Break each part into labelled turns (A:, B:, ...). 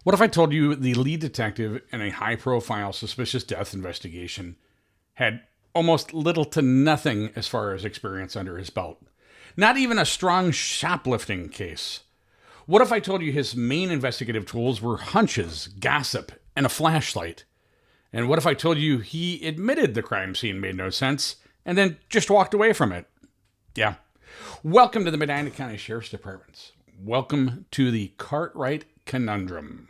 A: What if I told you the lead detective in a high-profile suspicious death investigation had almost little to nothing as far as experience under his belt? Not even a strong shoplifting case. What if I told you his main investigative tools were hunches, gossip, and a flashlight? And what if I told you he admitted the crime scene made no sense and then just walked away from it? Yeah. Welcome to the Medina County Sheriff's Department. Welcome to the Cartwright Conundrum.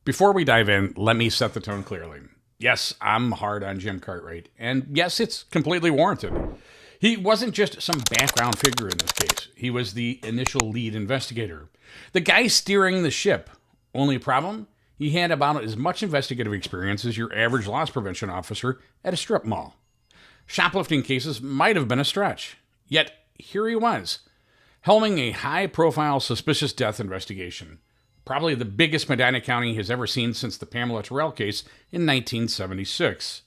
A: Before we dive in, let me set the tone clearly. Yes, I'm hard on Jim Cartwright, and yes, it's completely warranted. He wasn't just some background figure in this case. He was the initial lead investigator, the guy steering the ship. Only problem? He had about as much investigative experience as your average loss prevention officer at a strip mall. Shoplifting cases might have been a stretch. Yet, here he was, helming a high-profile suspicious death investigation. Probably the biggest Medina County has ever seen since the Pamela Terrell case in 1976.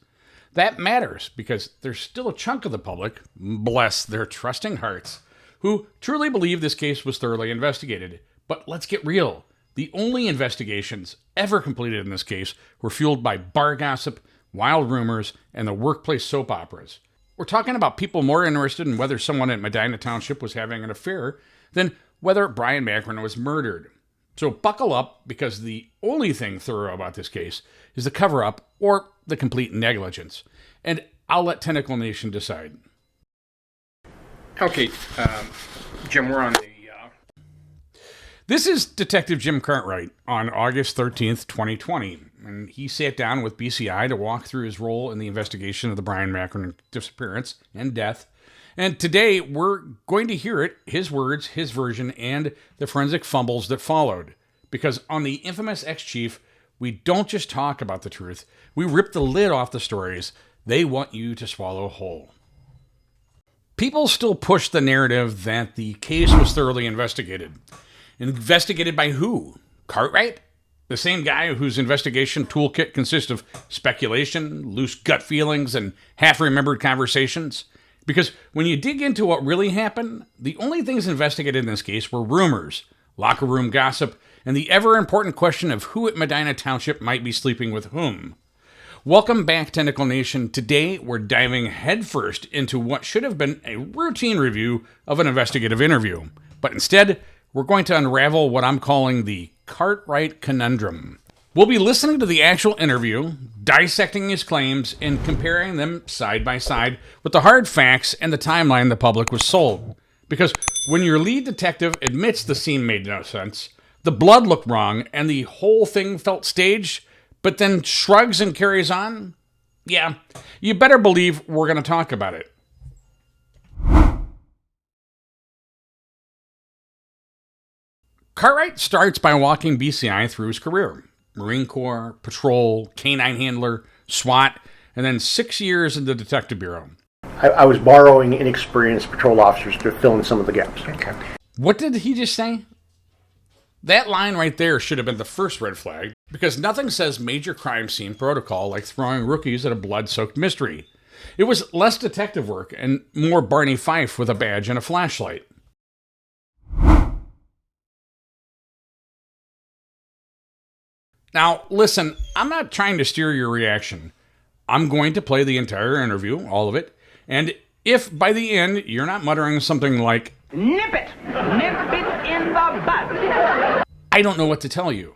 A: That matters because there's still a chunk of the public, bless their trusting hearts, who truly believe this case was thoroughly investigated. But let's get real. The only investigations ever completed in this case were fueled by bar gossip, wild rumors, and the workplace soap operas. We're talking about people more interested in whether someone at Medina Township was having an affair than whether Brian Macron was murdered. So buckle up, because the only thing thorough about this case is the cover-up or the complete negligence. And I'll let Tentacle Nation decide.
B: Okay, Jim, we're on the...
A: This is Detective Jim Cartwright on August 13th, 2020. And he sat down with BCI to walk through his role in the investigation of the Brian Macron disappearance and death. And today, we're going to hear it, his words, his version, and the forensic fumbles that followed. Because on the infamous ex-chief, we don't just talk about the truth, we rip the lid off the stories they want you to swallow whole. People still push the narrative that the case was thoroughly investigated. Investigated by who? Cartwright? The same guy whose investigation toolkit consists of speculation, loose gut feelings, and half-remembered conversations? Because when you dig into what really happened, the only things investigated in this case were rumors, locker room gossip, and the ever-important question of who at Medina Township might be sleeping with whom. Welcome back, Tentacle Nation. Today, we're diving headfirst into what should have been a routine review of an investigative interview. But instead, we're going to unravel what I'm calling the Cartwright Conundrum. We'll be listening to the actual interview, dissecting his claims, and comparing them side by side with the hard facts and the timeline the public was sold. Because when your lead detective admits the scene made no sense, the blood looked wrong, and the whole thing felt staged, but then shrugs and carries on, yeah, you better believe we're going to talk about it. Cartwright starts by walking BCI through his career. Marine Corps, patrol, canine handler, SWAT, and then 6 years in the Detective Bureau.
C: I was borrowing inexperienced patrol officers to fill in some of the gaps.
B: Okay.
A: What did he just say? That line right there should have been the first red flag, because nothing says major crime scene protocol like throwing rookies at a blood-soaked mystery. It was less detective work and more Barney Fife with a badge and a flashlight. Now, listen, I'm not trying to steer your reaction. I'm going to play the entire interview, all of it, and if by the end you're not muttering something like,
D: Nip it in the bud.
A: I don't know what to tell you.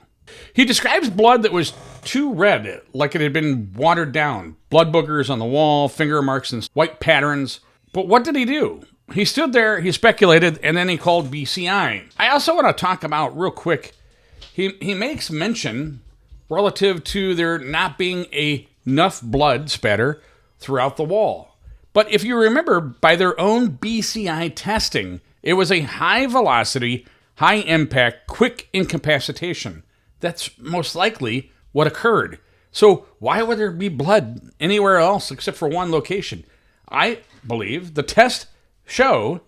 A: He describes blood that was too red, like it had been watered down. Blood boogers on the wall, finger marks and white patterns. But what did he do? He stood there, he speculated, and then he called BCI. I also want to talk about, real quick, he makes mention relative to there not being enough blood spatter throughout the wall. But if you remember, by their own BCI testing, it was a high-velocity, high-impact, quick incapacitation. That's most likely what occurred. So why would there be blood anywhere else except for one location? I believe the tests show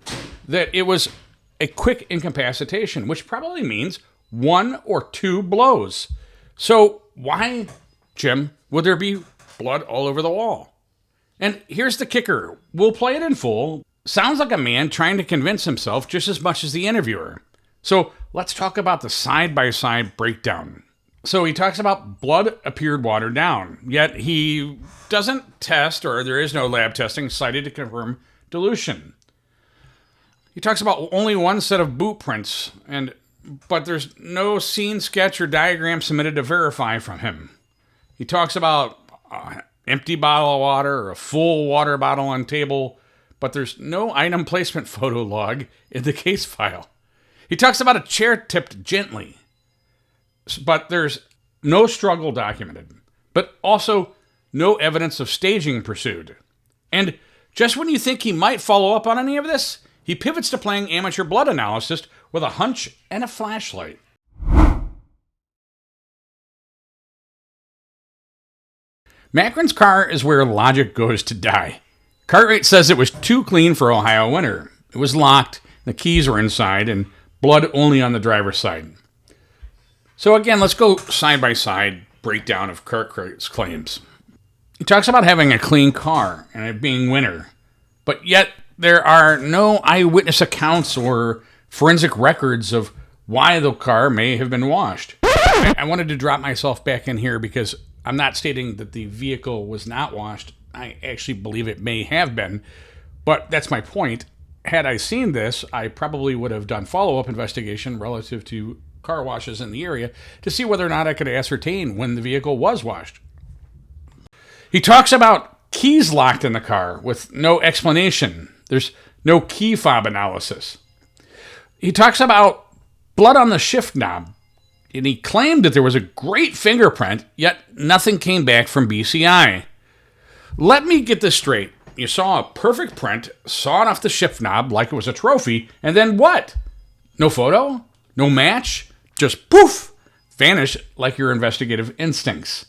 A: that it was a quick incapacitation, which probably means 1 or 2 blows. So why, Jim, would there be blood all over the wall? And here's the kicker. We'll play it in full. Sounds like a man trying to convince himself just as much as the interviewer. So let's talk about the side-by-side breakdown. So he talks about blood appeared watered down, yet he doesn't test, or there is no lab testing cited to confirm dilution. He talks about only one set of boot prints, but there's no scene sketch or diagram submitted to verify from him. He talks about an empty bottle of water or a full water bottle on table, but there's no item placement photo log in the case file. He talks about a chair tipped gently, but there's no struggle documented, but also no evidence of staging pursued. And just when you think he might follow up on any of this, he pivots to playing amateur blood analysis with a hunch and a flashlight. Macron's car is where logic goes to die. Cartwright says it was too clean for Ohio winter. It was locked, the keys were inside, and blood only on the driver's side. So again, let's go side-by-side breakdown of Cartwright's claims. He talks about having a clean car and it being winter, but yet there are no eyewitness accounts or forensic records of why the car may have been washed. I wanted to drop myself back in here because I'm not stating that the vehicle was not washed. I actually believe it may have been, but that's my point. Had I seen this, I probably would have done follow-up investigation relative to car washes in the area to see whether or not I could ascertain when the vehicle was washed. He talks about keys locked in the car with no explanation. There's no key fob analysis. He talks about blood on the shift knob, and he claimed that there was a great fingerprint, yet nothing came back from BCI. Let me get this straight. You saw a perfect print, sawed off the shift knob like it was a trophy, and then what? No photo? No match? Just poof! Vanish like your investigative instincts.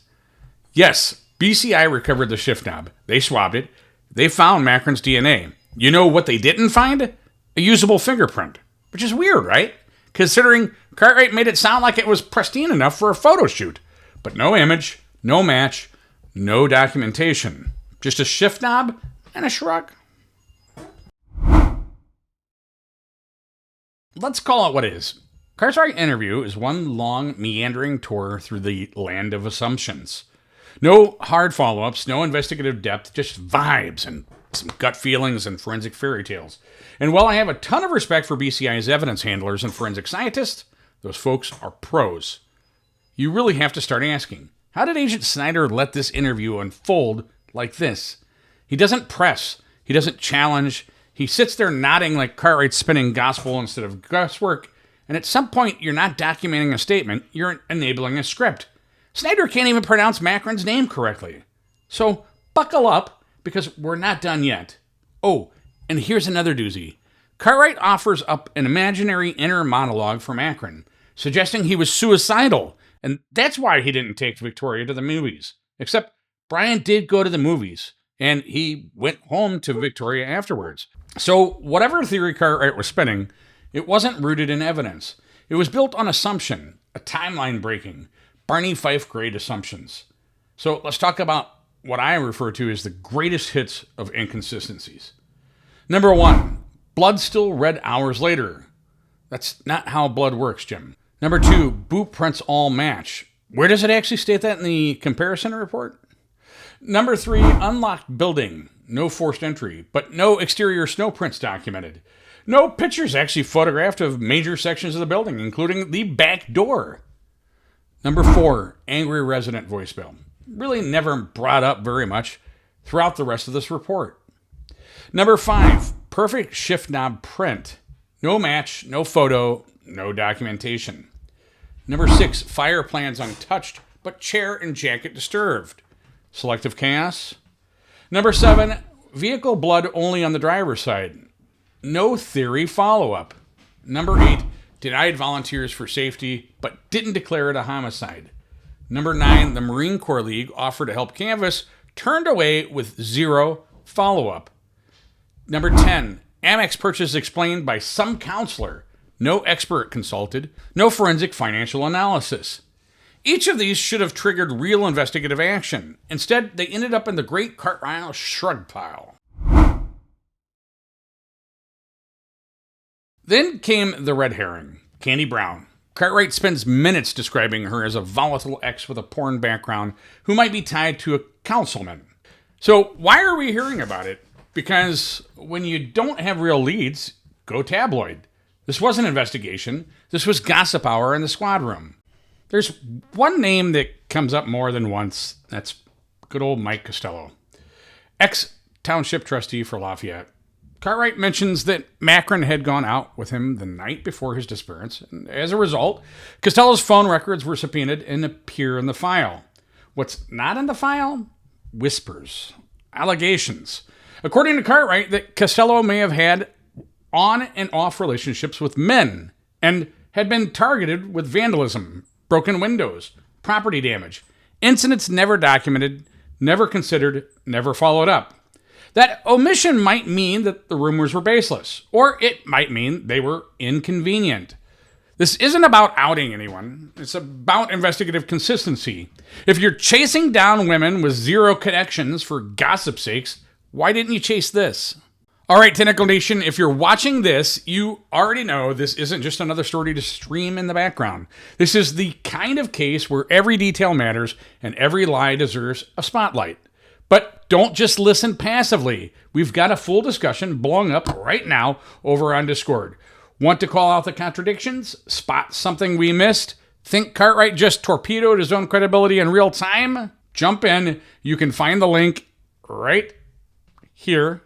A: Yes, BCI recovered the shift knob. They swabbed it. They found Macron's DNA. You know what they didn't find? A usable fingerprint. Which is weird, right? Considering Cartwright made it sound like it was pristine enough for a photo shoot. But no image, no match, no documentation. Just a shift knob and a shrug. Let's call it what it is. Cartwright interview is one long, meandering tour through the land of assumptions. No hard follow-ups, no investigative depth, just vibes and some gut feelings and forensic fairy tales. And while I have a ton of respect for BCI's evidence handlers and forensic scientists, those folks are pros. You really have to start asking, how did Agent Snyder let this interview unfold like this? He doesn't press. He doesn't challenge. He sits there nodding like Cartwright's spinning gospel instead of guesswork. And at some point, you're not documenting a statement, you're enabling a script. Snyder can't even pronounce Macron's name correctly. So buckle up, because we're not done yet. Oh, and here's another doozy. Cartwright offers up an imaginary inner monologue for Macron, suggesting he was suicidal, and that's why he didn't take Victoria to the movies. Except Brian did go to the movies, and he went home to Victoria afterwards. So whatever theory Cartwright was spinning, it wasn't rooted in evidence. It was built on assumption, a timeline breaking, Barney Fife grade assumptions. So let's talk about what I refer to as the greatest hits of inconsistencies. Number 1, blood still red hours later. That's not how blood works, Jim. Number 2, boot prints all match. Where does it actually state that in the comparison report? Number 3, unlocked building. No forced entry, but no exterior snow prints documented. No pictures actually photographed of major sections of the building, including the back door. Number 4, angry resident voicemail. Really never brought up very much throughout the rest of this report. Number 5, perfect shift knob print. No match, no photo, no documentation. Number 6, fire plans untouched, but chair and jacket disturbed. Selective chaos. Number 7, vehicle blood only on the driver's side. No theory follow-up. Number 8, denied volunteers for safety, but didn't declare it a homicide. Number 9, the Marine Corps League offered to help canvass, turned away with 0 follow-up. Number 10, Amex purchase explained by some counselor. no expert consulted, no forensic financial analysis. Each of these should have triggered real investigative action. Instead, they ended up in the Great Cartwright shrug pile. Then came the red herring, Candy Brown. Cartwright spends minutes describing her as a volatile ex with a porn background who might be tied to a councilman. So why are we hearing about it? Because when you don't have real leads, go tabloid. This wasn't an investigation. This was gossip hour in the squad room. There's one name that comes up more than once. That's good old Mike Costello, ex-township trustee for Lafayette. Cartwright mentions that Macron had gone out with him the night before his disappearance, and as a result, Costello's phone records were subpoenaed and appear in the file. What's not in the file? Whispers, allegations. According to Cartwright, that Costello may have had on and off relationships with men and had been targeted with vandalism, broken windows, property damage, incidents never documented, never considered, never followed up. That omission might mean that the rumors were baseless, or it might mean they were inconvenient. This isn't about outing anyone. It's about investigative consistency. If you're chasing down women with zero connections for gossip's sakes, why didn't you chase this? All right, Tentacle Nation, if you're watching this, you already know this isn't just another story to stream in the background. This is the kind of case where every detail matters and every lie deserves a spotlight. But don't just listen passively. We've got a full discussion blowing up right now over on Discord. Want to call out the contradictions? Spot something we missed? Think Cartwright just torpedoed his own credibility in real time? Jump in. You can find the link right here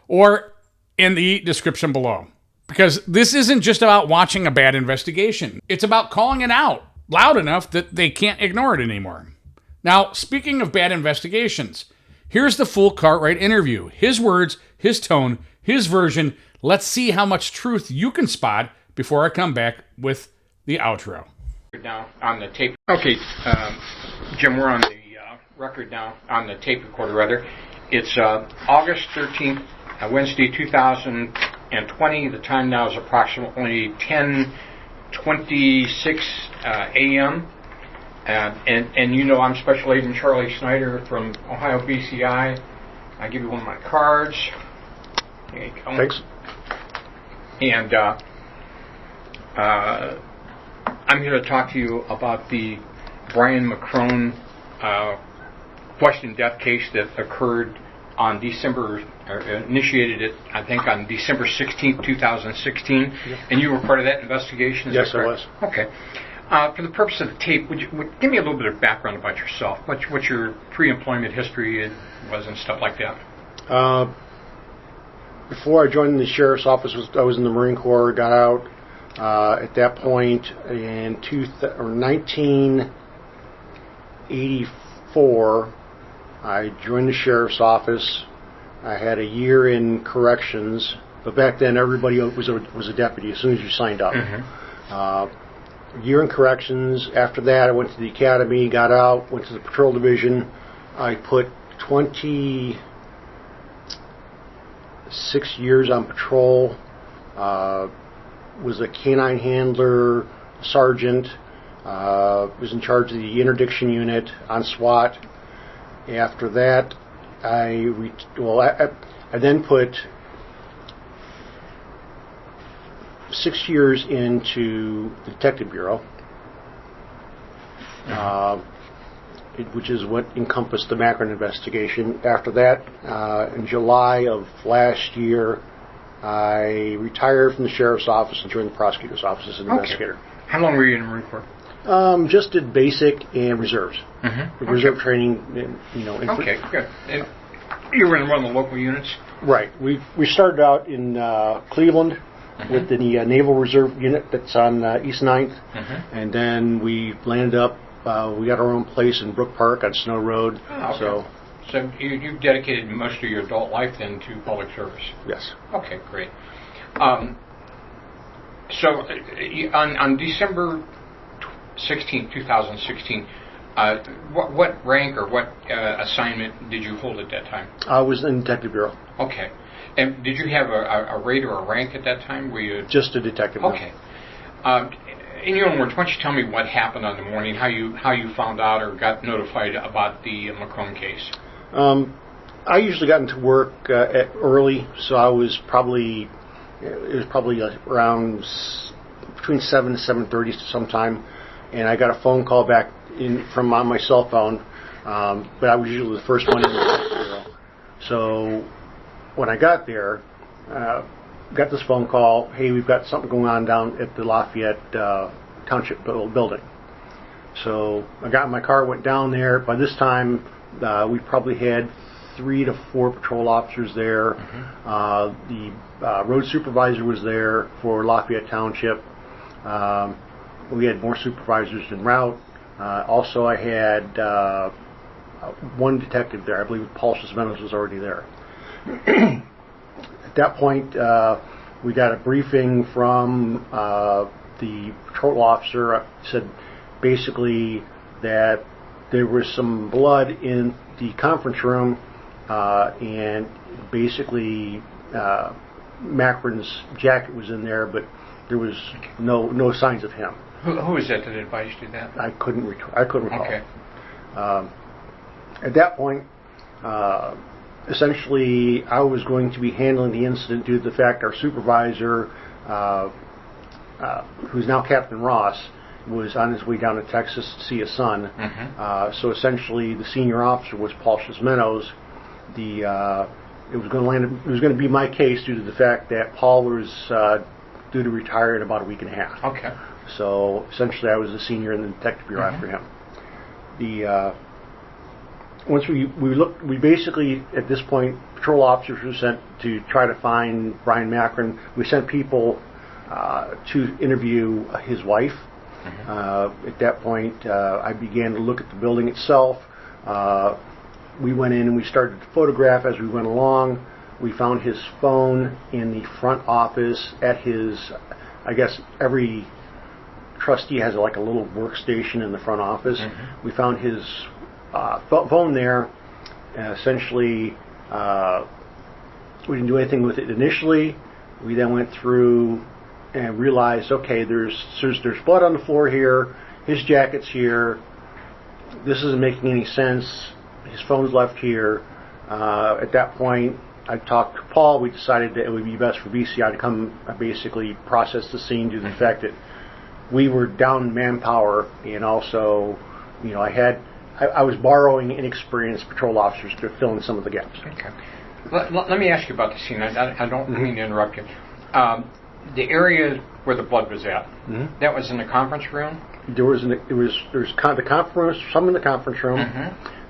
A: or in the description below. Because this isn't just about watching a bad investigation. It's about calling it out loud enough that they can't ignore it anymore. Now, speaking of bad investigations, here's the full Cartwright interview. His words, his tone, his version. Let's see how much truth you can spot before I come back with the outro.
B: Now on the tape. Okay, Jim, we're on the record now, on the tape recorder rather. It's August 13th, Wednesday, 2020. The time now is approximately 10:26 a.m. And you know I'm Special Agent Charlie Snyder from Ohio BCI. I give you one of my cards. There you go.
C: Thanks.
B: And I'm here to talk to you about the Brian McCrone question death case that occurred on initiated it, I think, on December 16th, 2016. Yes. And you were part of that investigation?
C: Yes, I was.
B: Okay. For the purpose of the tape, would give me a little bit of background about yourself? What your pre-employment history was and stuff like that?
C: Before I joined the sheriff's office, I was in the Marine Corps, got out. At that point, in 1984, I joined the sheriff's office. I had a year in corrections, but back then everybody was a deputy as soon as you signed up. Mm-hmm. A year in corrections. After that, I went to the academy, got out, went to the patrol division. I put 26 years on patrol. Was a canine handler, sergeant. Was in charge of the interdiction unit on SWAT. After that, I then put 6 years into the Detective Bureau, which is what encompassed the Macron investigation. After that, in July of last year, I retired from the sheriff's office and joined the prosecutor's office as an investigator.
B: How long were you in the Marine Corps?
C: Just did basic and reserves.
B: Mm-hmm.
C: Reserve training,
B: Okay, good. And you were in one of the local units?
C: Right. We started out in Cleveland with the Naval Reserve Unit that's on East 9th. Mm-hmm. And then we landed up, we got our own place in Brook Park on Snow Road.
B: Oh, okay. So you've dedicated most of your adult life then to public service?
C: Yes.
B: Okay, great. So on December 16, 2016, what rank or what assignment did you hold at that time?
C: I was in the Detective Bureau.
B: Okay. And did you have a rate or a rank at that time? Were you
C: Just a detective. now.
B: okay? In your own words, why don't you tell me what happened on the morning, how you found out or got notified about the McCrone case?
C: I usually got into work early, so it was probably around between 7 and 7:30 sometime, and I got a phone call back from on my cell phone, but I was usually the first one in the bureau. So when I got there, got this phone call, hey, we've got something going on down at the Lafayette Township building. So I got in my car, went down there. By this time, we probably had 3 to 4 patrol officers there. The road supervisor was there for Lafayette Township. We had more supervisors en route. Also, I had one detective there. I believe Paul Shismenos was already there. At that point, we got a briefing from the patrol officer. Said basically that there was some blood in the conference room, and basically Macron's jacket was in there, but there was no signs of him.
B: Who was that advised you that?
C: I couldn't recall.
B: Okay.
C: At that point, essentially, I was going to be handling the incident due to the fact our supervisor, who's now Captain Ross, was on his way down to Texas to see his son. So essentially, the senior officer was Paul Shismenos. It was going to be my case due to the fact that Paul was due to retire in about a week and a half.
B: Okay.
C: So essentially, I was a senior in the detective bureau after him. Once we basically at this point, patrol officers were sent to try to find Brian Macron. We sent people to interview his wife. At that point, I began to look at the building itself. We went in and we started to photograph as we went along. We found his phone in the front office at his, I guess every trustee has like a little workstation in the front office. We found his phone there. Essentially, we didn't do anything with it initially. We then went through and realized, okay, there's blood on the floor here. His jacket's here. This isn't making any sense. His phone's left here. At that point, I talked to Paul. We decided that it would be best for BCI to come basically process the scene due to the fact that we were down manpower, and also, I was borrowing inexperienced patrol officers to fill in some of the gaps.
B: Okay. Let me ask you about the scene. I don't mean to interrupt you. The area where the blood was at, that was in the conference room?
C: There's some in the conference room.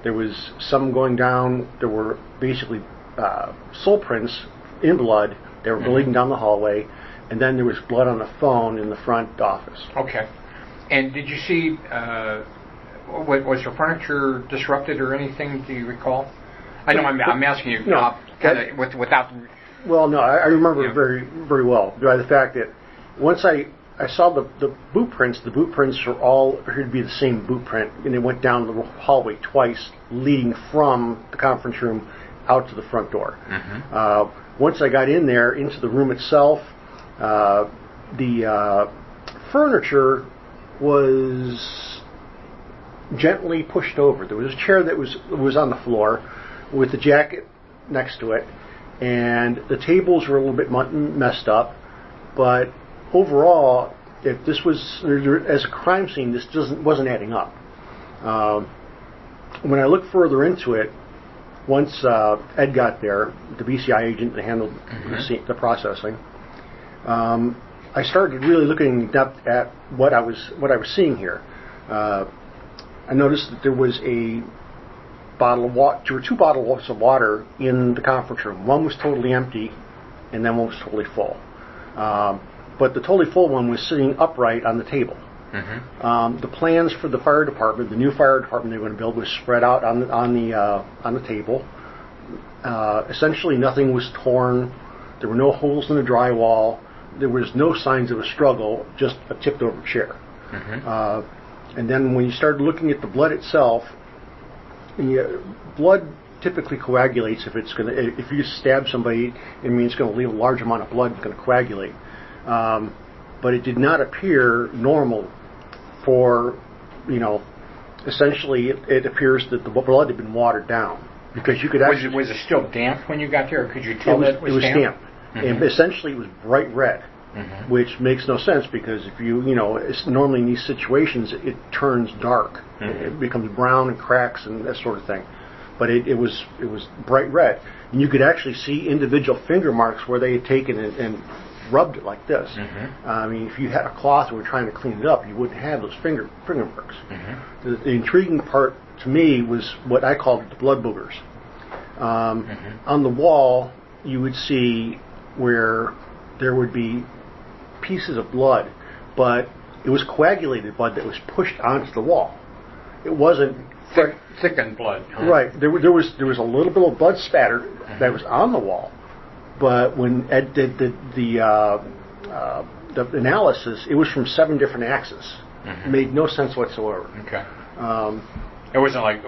C: There was some going down. There were basically sole prints in blood. They were bleeding down the hallway. And then there was blood on the phone in the front office. Okay.
B: And did you see, was your furniture disrupted or anything, do you recall? I know I'm asking you without...
C: Well, no, I remember very, very well by the fact that once I saw the boot prints are all appeared to be the same boot print, and it went down the hallway twice, leading from the conference room out to the front door. Once I got in there, into the room itself, the furniture was gently pushed over. There was a chair that was on the floor with the jacket next to it, and the tables were a little bit messed up, but overall, if this was as a crime scene, this wasn't adding up. When I looked further into it, once Ed got there, the BCI agent that handled the processing, I started really looking in depth at what I was seeing here. I noticed that there was a bottle of water. There were 2 bottles of water in the conference room. One was totally empty, and then one was totally full. But the totally full one was sitting upright on the table. The plans for the fire department, the new fire department they were going to build, was spread out on the table. Essentially, nothing was torn. There were no holes in the drywall. There was no signs of a struggle, just a tipped over chair. And then when you started looking at the blood itself, the blood typically coagulates if you just stab somebody, it means it's going to leave a large amount of blood. It's going to coagulate. But it did not appear normal for, essentially it appears that the blood had been watered down. Because you could actually...
B: Was it still damp when you got there, or could you tell that it was damp?
C: Damp. And essentially it was bright red, which makes no sense because if it's normally in these situations it turns dark. It becomes brown and cracks and that sort of thing. But it was bright red. And you could actually see individual finger marks where they had taken it and rubbed it like this. I mean, if you had a cloth and were trying to clean it up, you wouldn't have those finger marks. The intriguing part to me was what I called the blood boogers. On the wall, you would see where there would be pieces of blood, but it was coagulated blood that was pushed onto the wall. It wasn't
B: thickened blood. Huh?
C: Right. There was a little bit of blood spatter that was on the wall, but when Ed did the analysis, it was from 7 different axes. It made no sense whatsoever.
B: Okay. It wasn't like,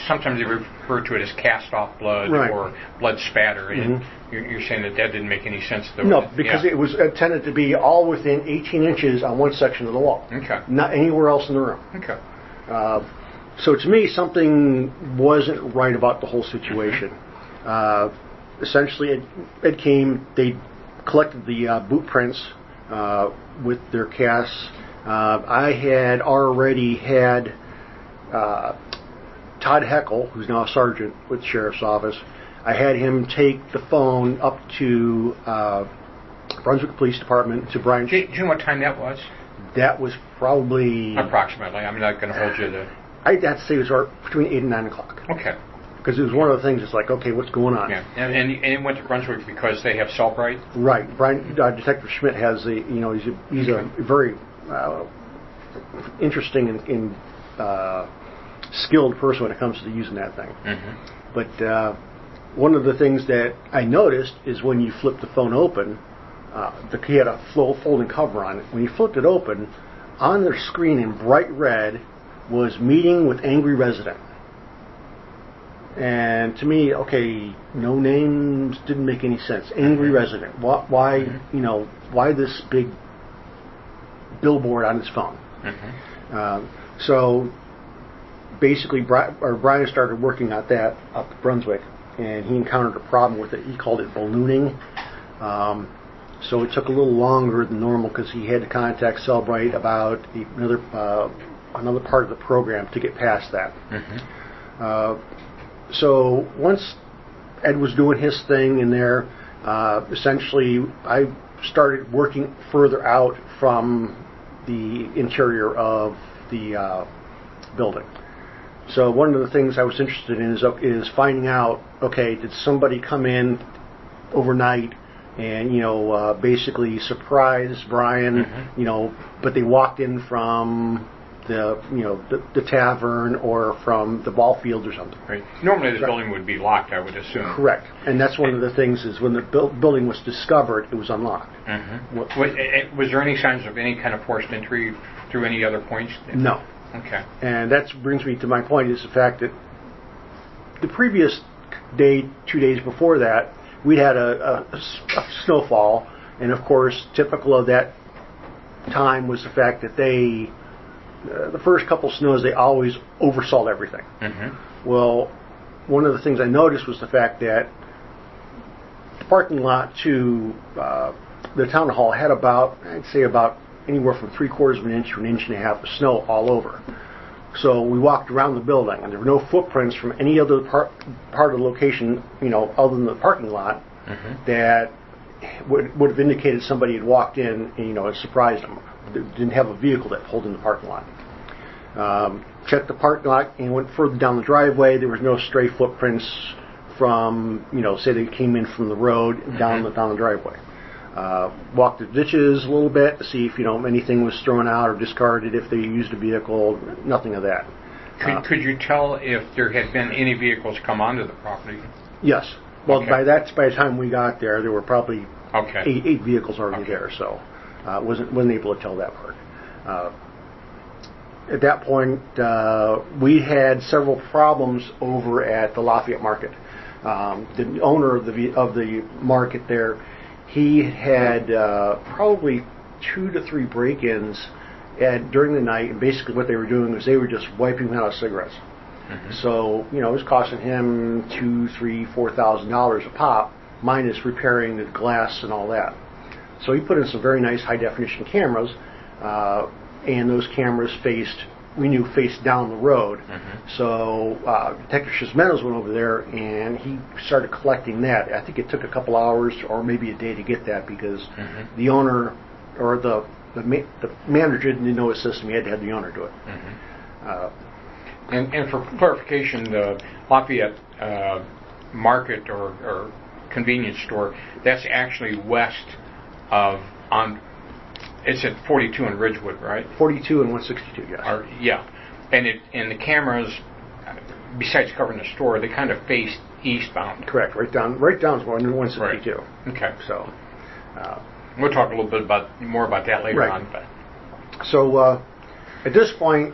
B: sometimes they refer to it as cast-off blood or blood spatter. And you're saying that didn't make any sense.
C: No, because it was intended to be all within 18 inches on one section of the wall.
B: Okay.
C: Not anywhere else in the room.
B: Okay.
C: So to me, something wasn't right about the whole situation. Essentially, Ed came, they collected the boot prints with their casts. I had already had Todd Heckel, who's now a sergeant with the Sheriff's Office, I had him take the phone up to Brunswick Police Department, to Brian.
B: Do you know what time that was?
C: That was probably...
B: Approximately. I'm not going to hold you to...
C: I'd have to say it was between 8 and 9 o'clock.
B: Okay.
C: Because it was one of the things, it's like, okay, what's going on?
B: Yeah. And it went to Brunswick because they have Cellbrite?
C: Right. Brian, Detective Schmidt has he's a very interesting and skilled person when it comes to using that thing. But one of the things that I noticed is when you flip the phone open, he had a folding cover on it. When you flipped it open, on the screen in bright red was meeting with angry resident. And to me, okay, no names, didn't make any sense. Angry resident. Why this big billboard on his phone? So basically, Brian started working at that up at Brunswick, and he encountered a problem with it. He called it ballooning. So it took a little longer than normal because he had to contact Cellbrite about another part of the program to get past that. So once Ed was doing his thing in there, essentially I started working further out from the interior of the building. So one of the things I was interested in is finding out, okay, did somebody come in overnight and basically surprise Brian, but they walked in from the tavern or from the ball field or something.
B: Right. Normally the building would be locked, I would assume.
C: Correct. And that's one of the things is when the building was discovered, it was unlocked.
B: Was there any signs of any kind of forced entry through any other points?
C: No.
B: Okay.
C: And that brings me to my point is the fact that the previous day, 2 days before that, we had a snowfall, and of course, typical of that time was the fact that they, the first couple snows, they always oversalt everything. Well, one of the things I noticed was the fact that the parking lot to the town hall had about anywhere from 3/4 of an inch to 1.5 inches of snow all over. So we walked around the building, and there were no footprints from any other part of the location, other than the parking lot, that would have indicated somebody had walked in and surprised them. They didn't have a vehicle that pulled in the parking lot. Checked the parking lot and went further down the driveway. There was no stray footprints from, say they came in from the road down the driveway. Walked the ditches a little bit to see if anything was thrown out or discarded, if they used a vehicle. Nothing of that.
B: Could you tell if there had been any vehicles come onto the property?
C: Yes. Well, by the time we got there, there were probably eight vehicles already there, so wasn't able to tell that part. at that point, we had several problems over at the Lafayette Market. The owner of the market there, he had probably 2 to 3 break-ins during the night, and basically what they were doing was they were just wiping out cigarettes. So, it was costing him $2,000, $3,000, $4,000 a pop, minus repairing the glass and all that. So he put in some very nice high-definition cameras, and those cameras faced down the road. So Detective Shizmenos went over there, and he started collecting that. I think it took a couple hours or maybe a day to get that because the owner or the manager didn't know his system. He had to have the owner do it.
B: And for clarification, the Lafayette Market or convenience store, that's actually west of it's at 42 in Ridgewood, right?
C: 42 and 162, yes.
B: Yeah, and the cameras, besides covering the store, they kind of face eastbound.
C: Correct, right down to 162.
B: Right. Okay.
C: So
B: we'll talk a little bit more about that later on. But.
C: So at this point,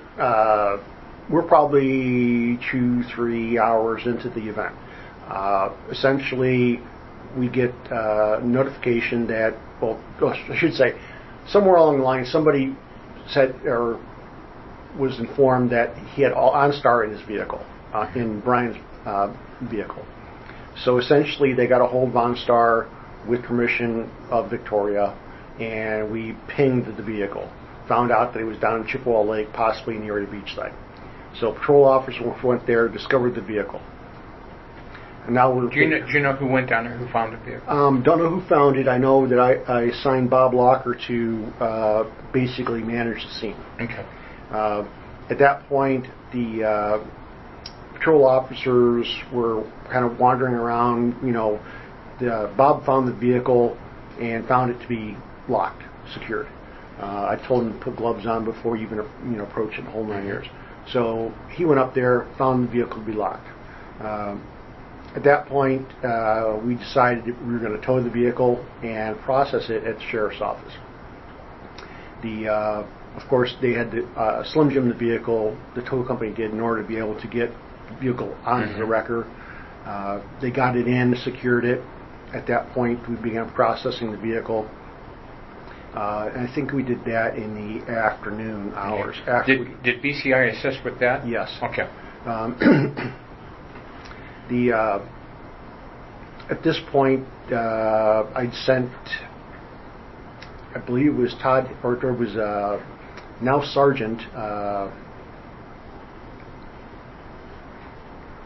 C: we're probably 2-3 hours into the event. Essentially, we get notification that, I should say, somewhere along the line, somebody said or was informed that he had OnStar in his vehicle, in Brian's vehicle. So essentially, they got a hold of OnStar with permission of Victoria, and we pinged the vehicle. Found out that it was down in Chippewa Lake, possibly near the beachside. So patrol officers went there, discovered the vehicle. And now
B: do you know who went down there, who found the vehicle?
C: Don't know who found it. I know that I assigned Bob Locker to basically manage the scene.
B: Okay.
C: At that point, the patrol officers were kind of wandering around. Bob found the vehicle and found it to be locked, secured. I told him to put gloves on before you even approach it, the whole 9 years. So he went up there, found the vehicle to be locked. At that point, we decided that we were going to tow the vehicle and process it at the sheriff's office. Of course, they had to Slim Jim the vehicle, the tow company did, in order to be able to get the vehicle onto the wrecker. They got it in, secured it. At that point, we began processing the vehicle. And I think we did that in the afternoon hours.
B: Did BCI assist with that?
C: Yes.
B: Okay.
C: At this point, I'd sent, I believe it was Todd, or it was now Sergeant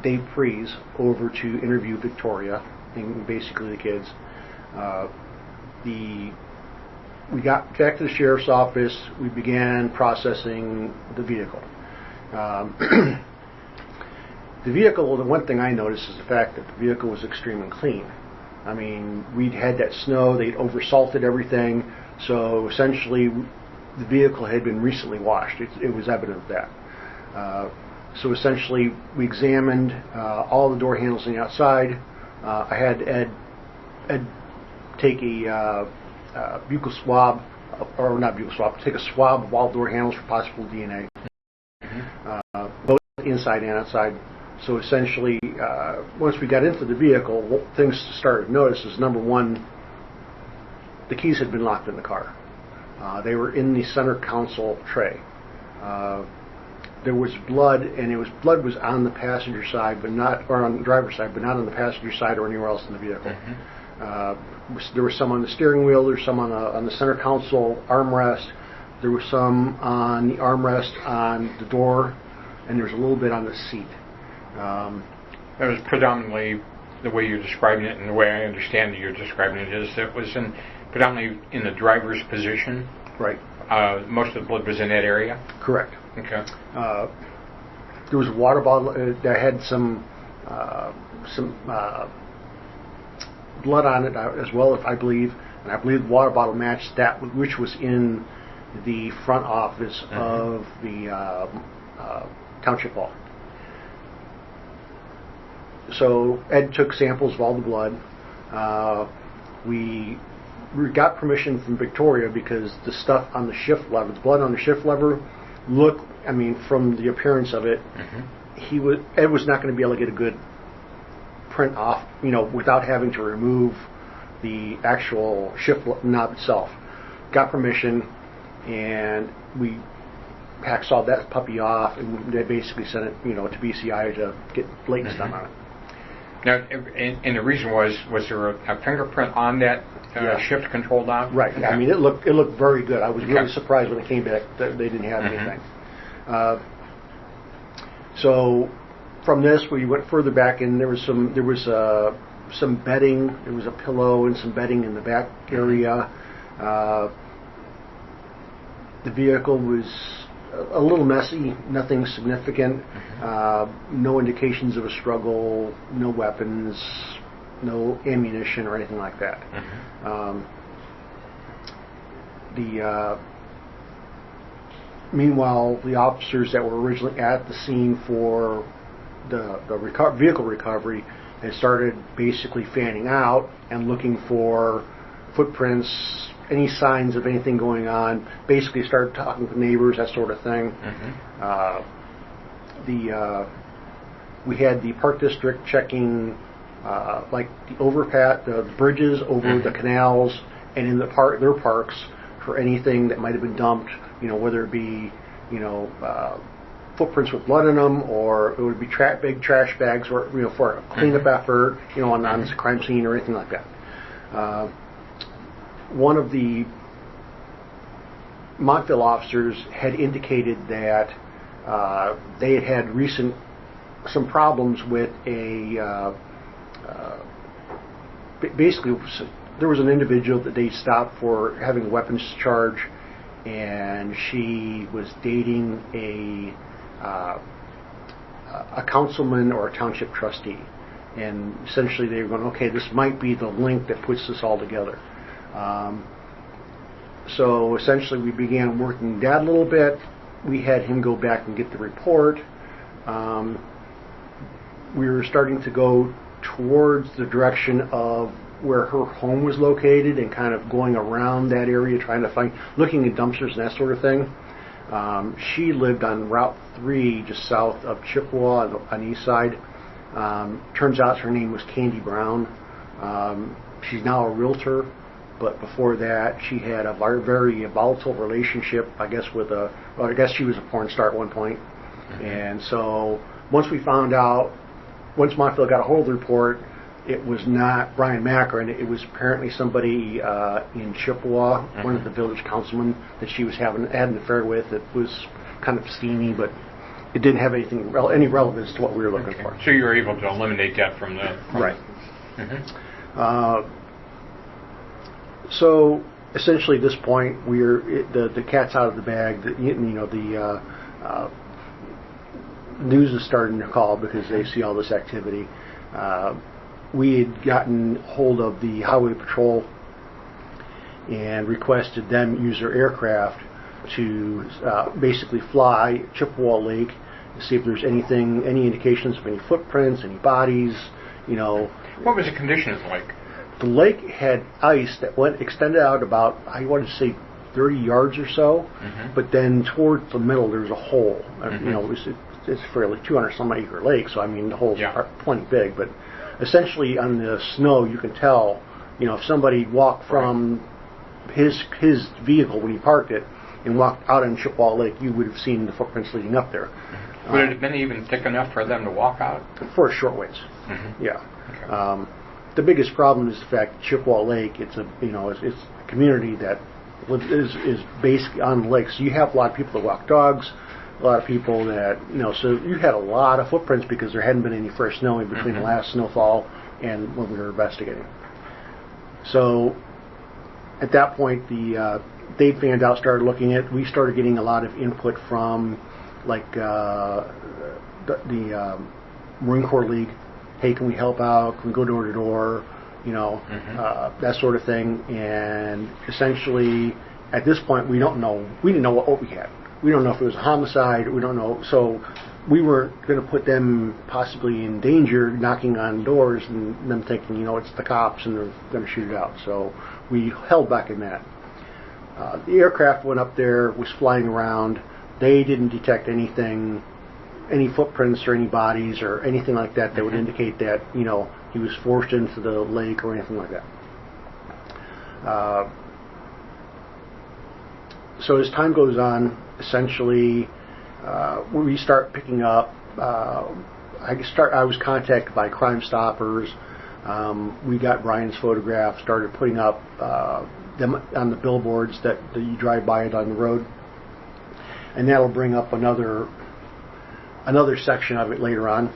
C: Dave Prees over to interview Victoria and basically the kids. We got back to the sheriff's office. We began processing the vehicle. The vehicle, the one thing I noticed is the fact that the vehicle was extremely clean. I mean, we'd had that snow, they'd oversalted everything, so essentially the vehicle had been recently washed. It was evident of that. So essentially we examined all the door handles on the outside. I had Ed take a buccal swab, or not buccal swab, take a swab of all door handles for possible DNA, both inside and outside. So essentially, once we got into the vehicle, things started to notice is, number one, the keys had been locked in the car. They were in the center console tray. There was blood, and blood was on the passenger side, but not, or on the driver's side, but not on the passenger side or anywhere else in the vehicle. There was some on the steering wheel. There was some on the center console armrest. There was some on the armrest on the door, and there was a little bit on the seat.
B: That was predominantly the way you're describing it, and the way I understand that you're describing it is it was predominantly in the driver's position.
C: Right.
B: Most of the blood was in that area.
C: Correct.
B: Okay.
C: There was a water bottle that had some blood on it as well, if I believe, and I believe the water bottle matched that which was in the front office of the township hall. So Ed took samples of all the blood. We got permission from Victoria because the stuff on the shift lever, the blood on the shift lever, looked I mean, from the appearance of it, Ed was not going to be able to get a good print off, without having to remove the actual shift knob itself. Got permission, and we hacksawed that puppy off, and they basically sent it, to BCI to get lateness done on it.
B: Now, and the reason was there a fingerprint on that shift control knob?
C: Right. Okay. I mean, it looked very good. I was really surprised when it came back that they didn't have anything. So from this, we went further back, and there was some bedding. There was a pillow and some bedding in the back area. The vehicle was a little messy, nothing significant. No indications of a struggle, no weapons, no ammunition or anything like that. Meanwhile, the officers that were originally at the scene for the vehicle recovery had started basically fanning out and looking for footprints, any signs of anything going on. Basically started talking to neighbors, that sort of thing. We had the park district checking like the overpass, the bridges over the canals, and in their parks for anything that might have been dumped. Whether it be footprints with blood in them, or it would be big trash bags, or for a cleanup effort, on the crime scene or anything like that. One of the Montville officers had indicated that they had some problems with basically there was an individual that they stopped for having a weapons charge, and she was dating a councilman or a township trustee, and essentially they were going, okay, this might be the link that puts this all together. So essentially we began working that a little bit. We had him go back and get the report. We were starting to go towards the direction of where her home was located and kind of going around that area trying to looking at dumpsters and that sort of thing. She lived on Route 3 just south of Chippewa on the east side. Turns out her name was Candy Brown. She's now a realtor, but before that she had a very volatile relationship, I guess I guess she was a porn star at one point. And so once Montville got a hold of the report, it was not Brian Macron. It was apparently somebody in Chippewa, one of the village councilmen that she was had an affair with. It was kind of steamy, but it didn't have any relevance to what we were looking for.
B: So you were able to eliminate that from the...
C: Right. So essentially at this point, the cat's out of the bag. The news is starting to call because they see all this activity. We had gotten hold of the Highway Patrol and requested them use their aircraft to basically fly Chippewa Lake to see if there's any indications of any footprints, any bodies,
B: What was the conditions like?
C: The lake had ice that extended out about, I want to say, 30 yards or so, but then towards the middle there's a hole. It's fairly 200-some acre lake, so I mean the hole's plenty big, but essentially on the snow you can tell, if somebody walked from his vehicle when he parked it and walked out on Chippewa Lake, you would have seen the footprints leading up there.
B: Would it have been even thick enough for them to walk out?
C: For a short ways, yeah. Okay. The biggest problem is the fact that Chippewa Lake, it's a community that is basically on the lake. So you have a lot of people that walk dogs, a lot of people that, so you had a lot of footprints because there hadn't been any fresh snow in between the last snowfall and when we were investigating. So at that point, they fanned out, started looking at, we started getting a lot of input from like the Marine Corps League. Hey, can we help out? Can we go door to door? That sort of thing. And essentially, at this point, we didn't know what we had. We don't know if it was a homicide. We don't know. So we weren't going to put them possibly in danger knocking on doors and them thinking, it's the cops and they're going to shoot it out. So we held back in that. The aircraft went up there, was flying around. They didn't detect anything, any footprints or any bodies or anything like that that would indicate that, you know, he was forced into the lake or anything like that. So as time goes on, essentially, we start picking up. I was contacted by Crime Stoppers. We got Brian's photograph, started putting up them on the billboards that you drive by it on the road, and that'll bring up another section of it later on.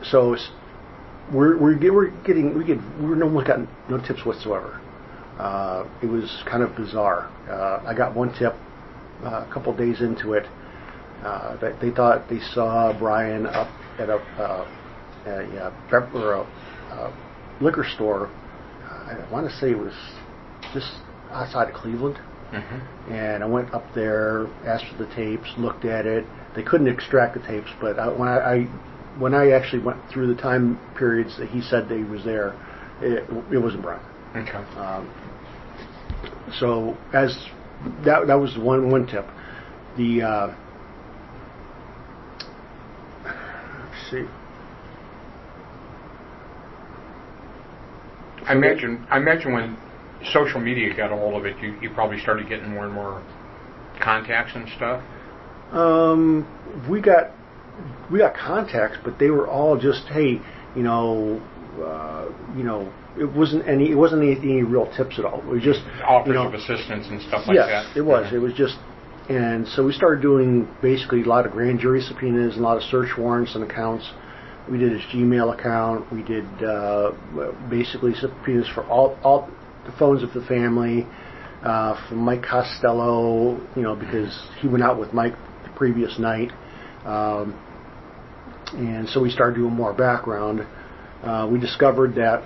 C: So we're no got no tips whatsoever. It was kind of bizarre. I got one tip a couple days into it that they thought they saw Brian up at a liquor store. I want to say it was just outside of Cleveland. And I went up there, asked for the tapes, looked at it. They couldn't extract the tapes, but when I actually went through the time periods that he said that he was there, it wasn't Brian.
B: Okay.
C: So as that was one tip. The let's see.
B: I imagine when social media got a hold of it, you probably started getting more and more contacts and stuff.
C: We got contacts, but they were all just, hey, it wasn't any real tips at all. It was just
B: offers of assistance and stuff like that.
C: Yes, it was. It was just, and so we started doing basically a lot of grand jury subpoenas and a lot of search warrants and accounts. We did his Gmail account. We did basically subpoenas for all the phones of the family, from Mike Costello, because he went out with Mike the previous night. And so we started doing more background. We discovered that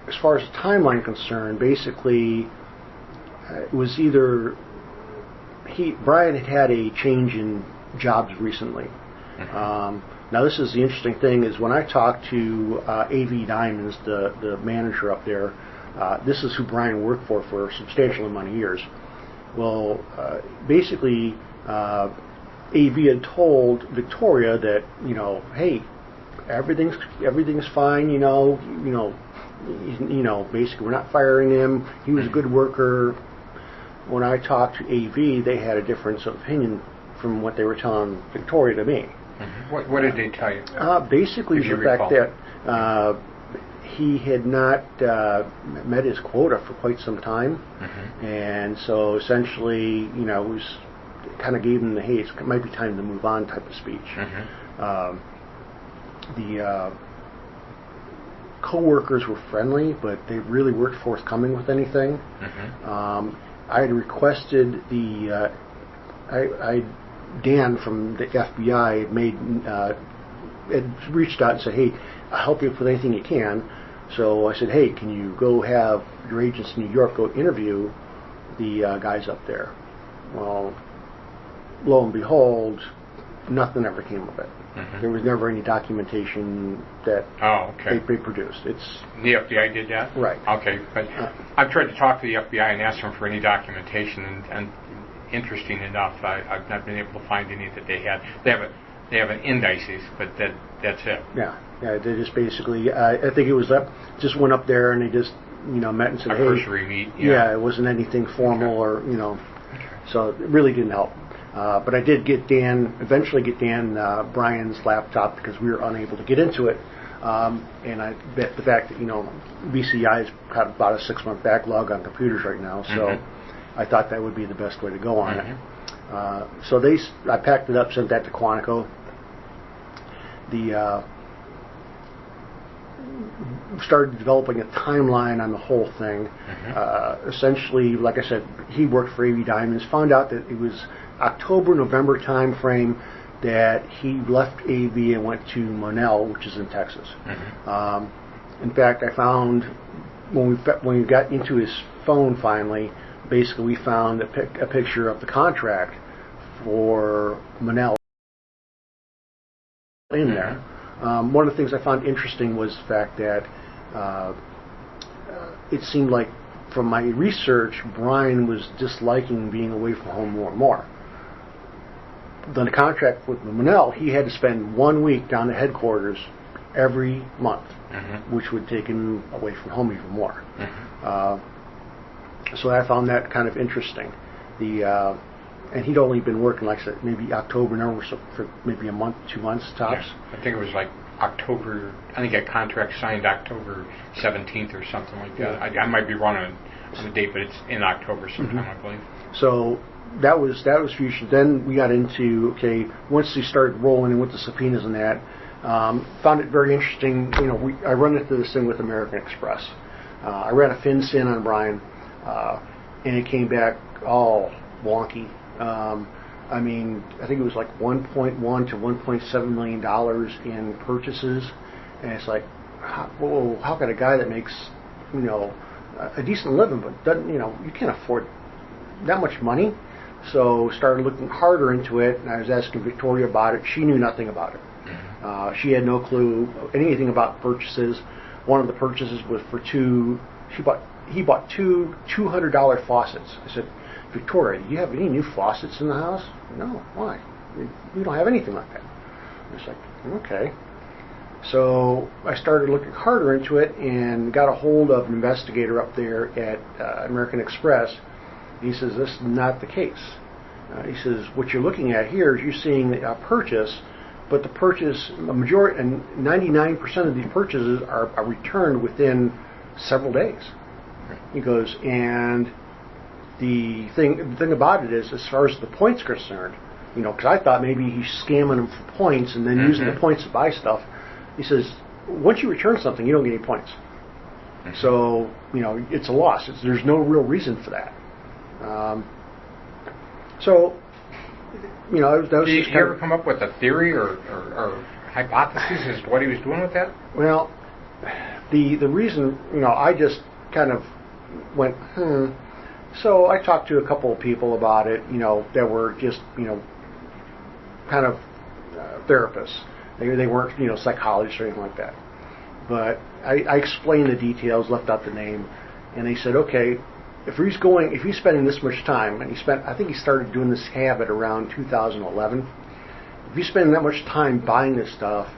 C: as far as the timeline concerned, basically it was either Brian had a change in jobs recently. Now this is the interesting thing is when I talked to AV Diamonds, the manager up there, this is who Brian worked for a substantial amount of years. Well, basically, AV had told Victoria that hey, everything's fine. Basically we're not firing him. He was a good worker. When I talked to AV, they had a difference of opinion from what they were telling Victoria to me.
B: What did they tell you?
C: Basically, the fact that he had not met his quota for quite some time, and so essentially, it was kind of gave him the, hey, it might be time to move on type of speech. The co-workers were friendly, but they really weren't forthcoming with anything. I had requested Dan from the FBI had reached out and said, hey, I'll help you with anything you can. So I said, hey, can you go have your agents in New York go interview the guys up there? Well, lo and behold, nothing ever came of it. There was never any documentation that they produced. The
B: FBI did that?
C: Right.
B: Okay. But I've tried to talk to the FBI and ask them for any documentation, and interesting enough, I've not been able to find any that they had. They have an indices, but that's it. Yeah.
C: They just basically, I think it was just went up there and they just met and said, hey,
B: cursory meet.
C: Yeah, it wasn't anything formal or so it really didn't help. But I did eventually get Dan Brian's laptop because we were unable to get into it. And I bet the fact that BCI's got about a 6-month backlog on computers right now, so I thought that would be the best way to go on it. So I packed it up, sent that to Quantico. Started developing a timeline on the whole thing. Essentially, like I said, he worked for AV Diamonds. Found out that it was October, November time frame that he left AV and went to Monell, which is in Texas. In fact, I found when we got into his phone finally, basically we found a picture of the contract for Monell in there. One of the things I found interesting was the fact that it seemed like from my research, Brian was disliking being away from home more and more. Then the contract with Manel, he had to spend 1 week down at headquarters every month, which would take him away from home even more. So I found that kind of interesting. And he'd only been working, like I said, maybe October, November, so for maybe a month, 2 months tops.
B: Yeah. I think it was like October. I think that contract signed October 17th or something like that. I might be wrong on the date, but it's in October sometime, I believe.
C: So that was Fuchsia. Then we got into, okay, once we started rolling in with the subpoenas and that, found it very interesting. I run into this thing with American Express. I ran a FinCEN on Brian, and it came back all wonky. I think it was like $1.1 to $1.7 million in purchases, and it's like, how can a guy that makes, a decent living, but doesn't, you can't afford that much money? So started looking harder into it, and I was asking Victoria about it. She knew nothing about it. She had no clue anything about purchases. One of the purchases was for he bought two $200 faucets. I said, Victoria, do you have any new faucets in the house? No. Why? We don't have anything like that. It's like, okay. So I started looking harder into it and got a hold of an investigator up there at American Express. He says, this is not the case. He says, what you're looking at here is you're seeing a purchase, but the purchase, a majority, and 99% of these purchases are returned within several days. He goes, and the thing about it is, as far as the points are concerned, because I thought maybe he's scamming them for points and then using the points to buy stuff. He says, once you return something, you don't get any points. So, it's a loss. There's no real reason for that. That was
B: Did you ever come up with a theory or hypothesis as to what he was doing with that?
C: Well, the reason, I just kind of went, So I talked to a couple of people about it, that were just, kind of therapists. They weren't, psychologists or anything like that. But I explained the details, left out the name, and they said, okay, if he's spending this much time, and I think he started doing this habit around 2011. If he's spending that much time buying this stuff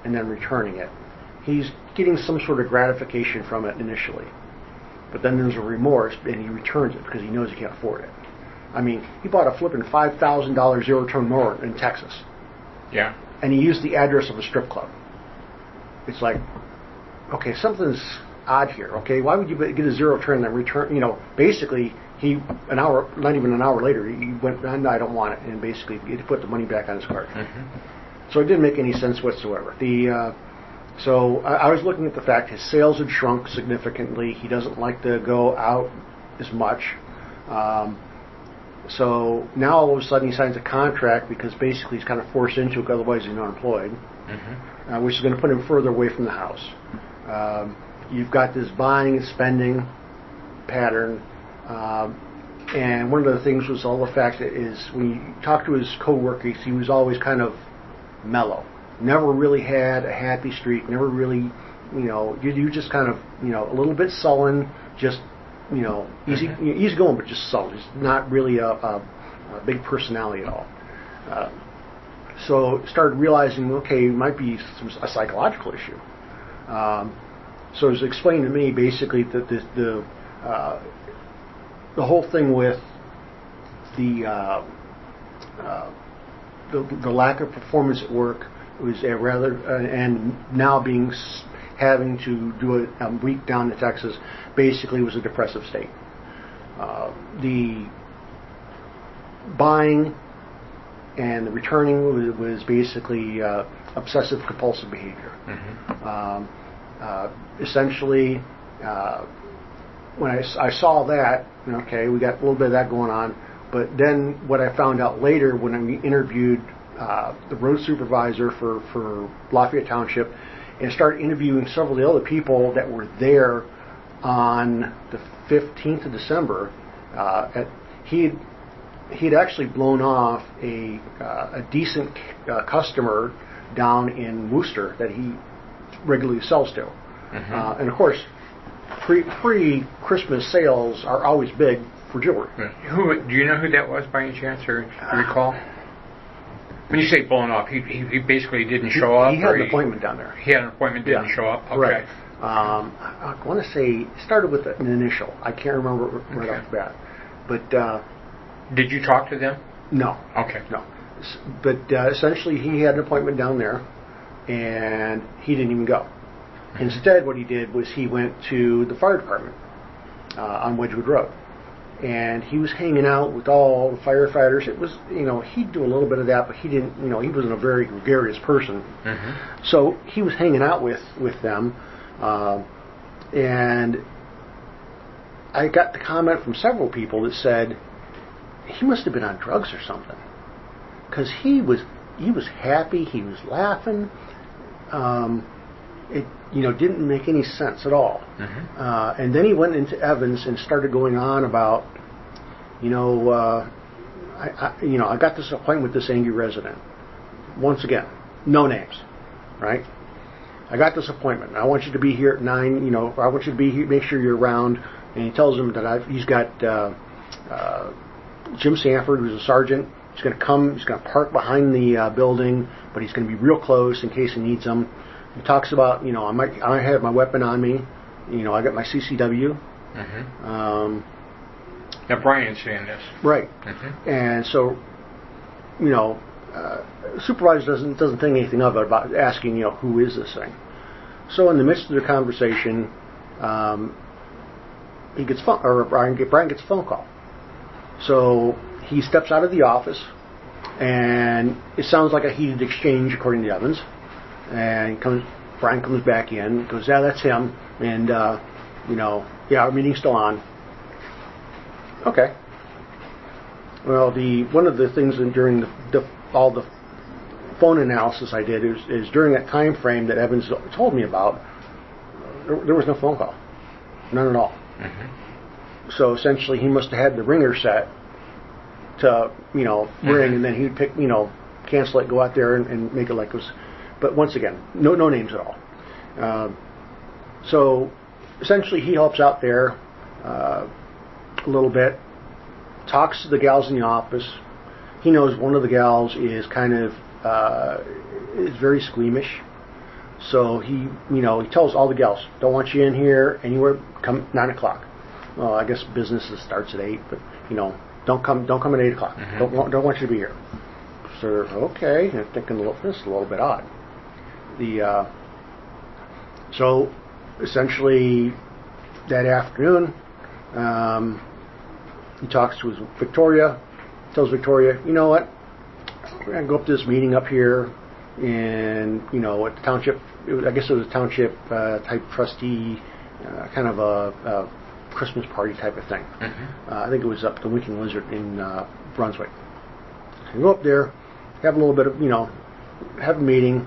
C: and then returning it, he's getting some sort of gratification from it initially. But then there's a remorse, and he returns it because he knows he can't afford it. He bought a flipping $5,000 zero-turn mower in Texas. Yeah. And he used the address of a strip club. It's like, okay, something's odd here. Okay, why would you get a zero-turn and then return? Basically, not even an hour later, he went, no, I don't want it, and basically he put the money back on his card. So it didn't make any sense whatsoever. So I was looking at the fact his sales had shrunk significantly. He doesn't like to go out as much. So now all of a sudden he signs a contract because basically he's kind of forced into it, otherwise he's unemployed, which is going to put him further away from the house. You've got this buying and spending pattern. And one of the things was all the fact that is when you talk to his coworkers, he was always kind of mellow. Never really had a happy streak. Never really, you just kind of, a little bit sullen, just, easy going, but just sullen. Just not really a big personality at all. So started realizing, okay, it might be a psychological issue. So it was explained to me basically that the whole thing with the lack of performance at work was and now having to do a week down in Texas basically was a depressive state. The buying and the returning was basically obsessive compulsive behavior. Essentially, when I saw that, okay, we got a little bit of that going on. But then what I found out later when I interviewed the road supervisor for Lafayette Township and started interviewing several of the other people that were there on the 15th of December, he'd actually blown off a decent customer down in Worcester that he regularly sells to. And of course, pre-Christmas sales are always big for jewelry.
B: Who do you know who that was by any chance, or do you recall? When you say blown off, he basically didn't show up.
C: He had an appointment down there.
B: He had an appointment, didn't show up. Okay.
C: Right. I want to say it started with an initial. I can't remember right off the bat. But
B: did you talk to them?
C: No.
B: Okay.
C: No. But essentially, he had an appointment down there, and he didn't even go. Instead, what he did was he went to the fire department on Wedgwood Road, and he was hanging out with all the firefighters. It was, he'd do a little bit of that, but he didn't, he wasn't a very gregarious person. Mm-hmm. So he was hanging out with them, and I got the comment from several people that said he must have been on drugs or something, because he was happy, he was laughing. It didn't make any sense at all. Mm-hmm. And then he went into Evans and started going on about, I got this appointment with this angry resident. Once again, no names, right? I got this appointment. I want you to be here at 9. I want you to be here. Make sure you're around. And he tells him that he's got Jim Sanford, who's a sergeant. He's going to come. He's going to park behind the building, but he's going to be real close in case he needs him. He talks about, I might have my weapon on me. I got my CCW. Mm-hmm.
B: Now Brian's saying this,
C: right?
B: Mm-hmm.
C: And so, supervisor doesn't think anything of it about asking, who is this thing? So in the midst of the conversation, Brian gets a phone call. So he steps out of the office, and it sounds like a heated exchange according to Evans. And Brian comes back in, goes, yeah, that's him, and our meeting's still on. Okay. Well, one of the things during all the phone analysis I did is during that time frame that Evans told me about, there was no phone call, none at all. Mm-hmm. So essentially, he must have had the ringer set to ring, mm-hmm. and then he'd pick, cancel it, go out there and make it like it was. But once again, no names at all. So essentially, he helps out there a little bit, talks to the gals in the office. He knows one of the gals is kind of is very squeamish. So he tells all the gals, don't want you in here anywhere. Come 9 o'clock. Well, I guess business starts at 8, but don't come at 8 o'clock. Mm-hmm. Don't want you to be here. So okay, I'm thinking this is a little bit odd. So essentially that afternoon, he talks to Victoria, tells Victoria, you know what, we're going to go up to this meeting up here in, at the township, I guess it was a township type trustee, kind of a Christmas party type of thing. Mm-hmm. I think it was up the Winking Lizard in Brunswick. So go up there, have a little bit of, have a meeting.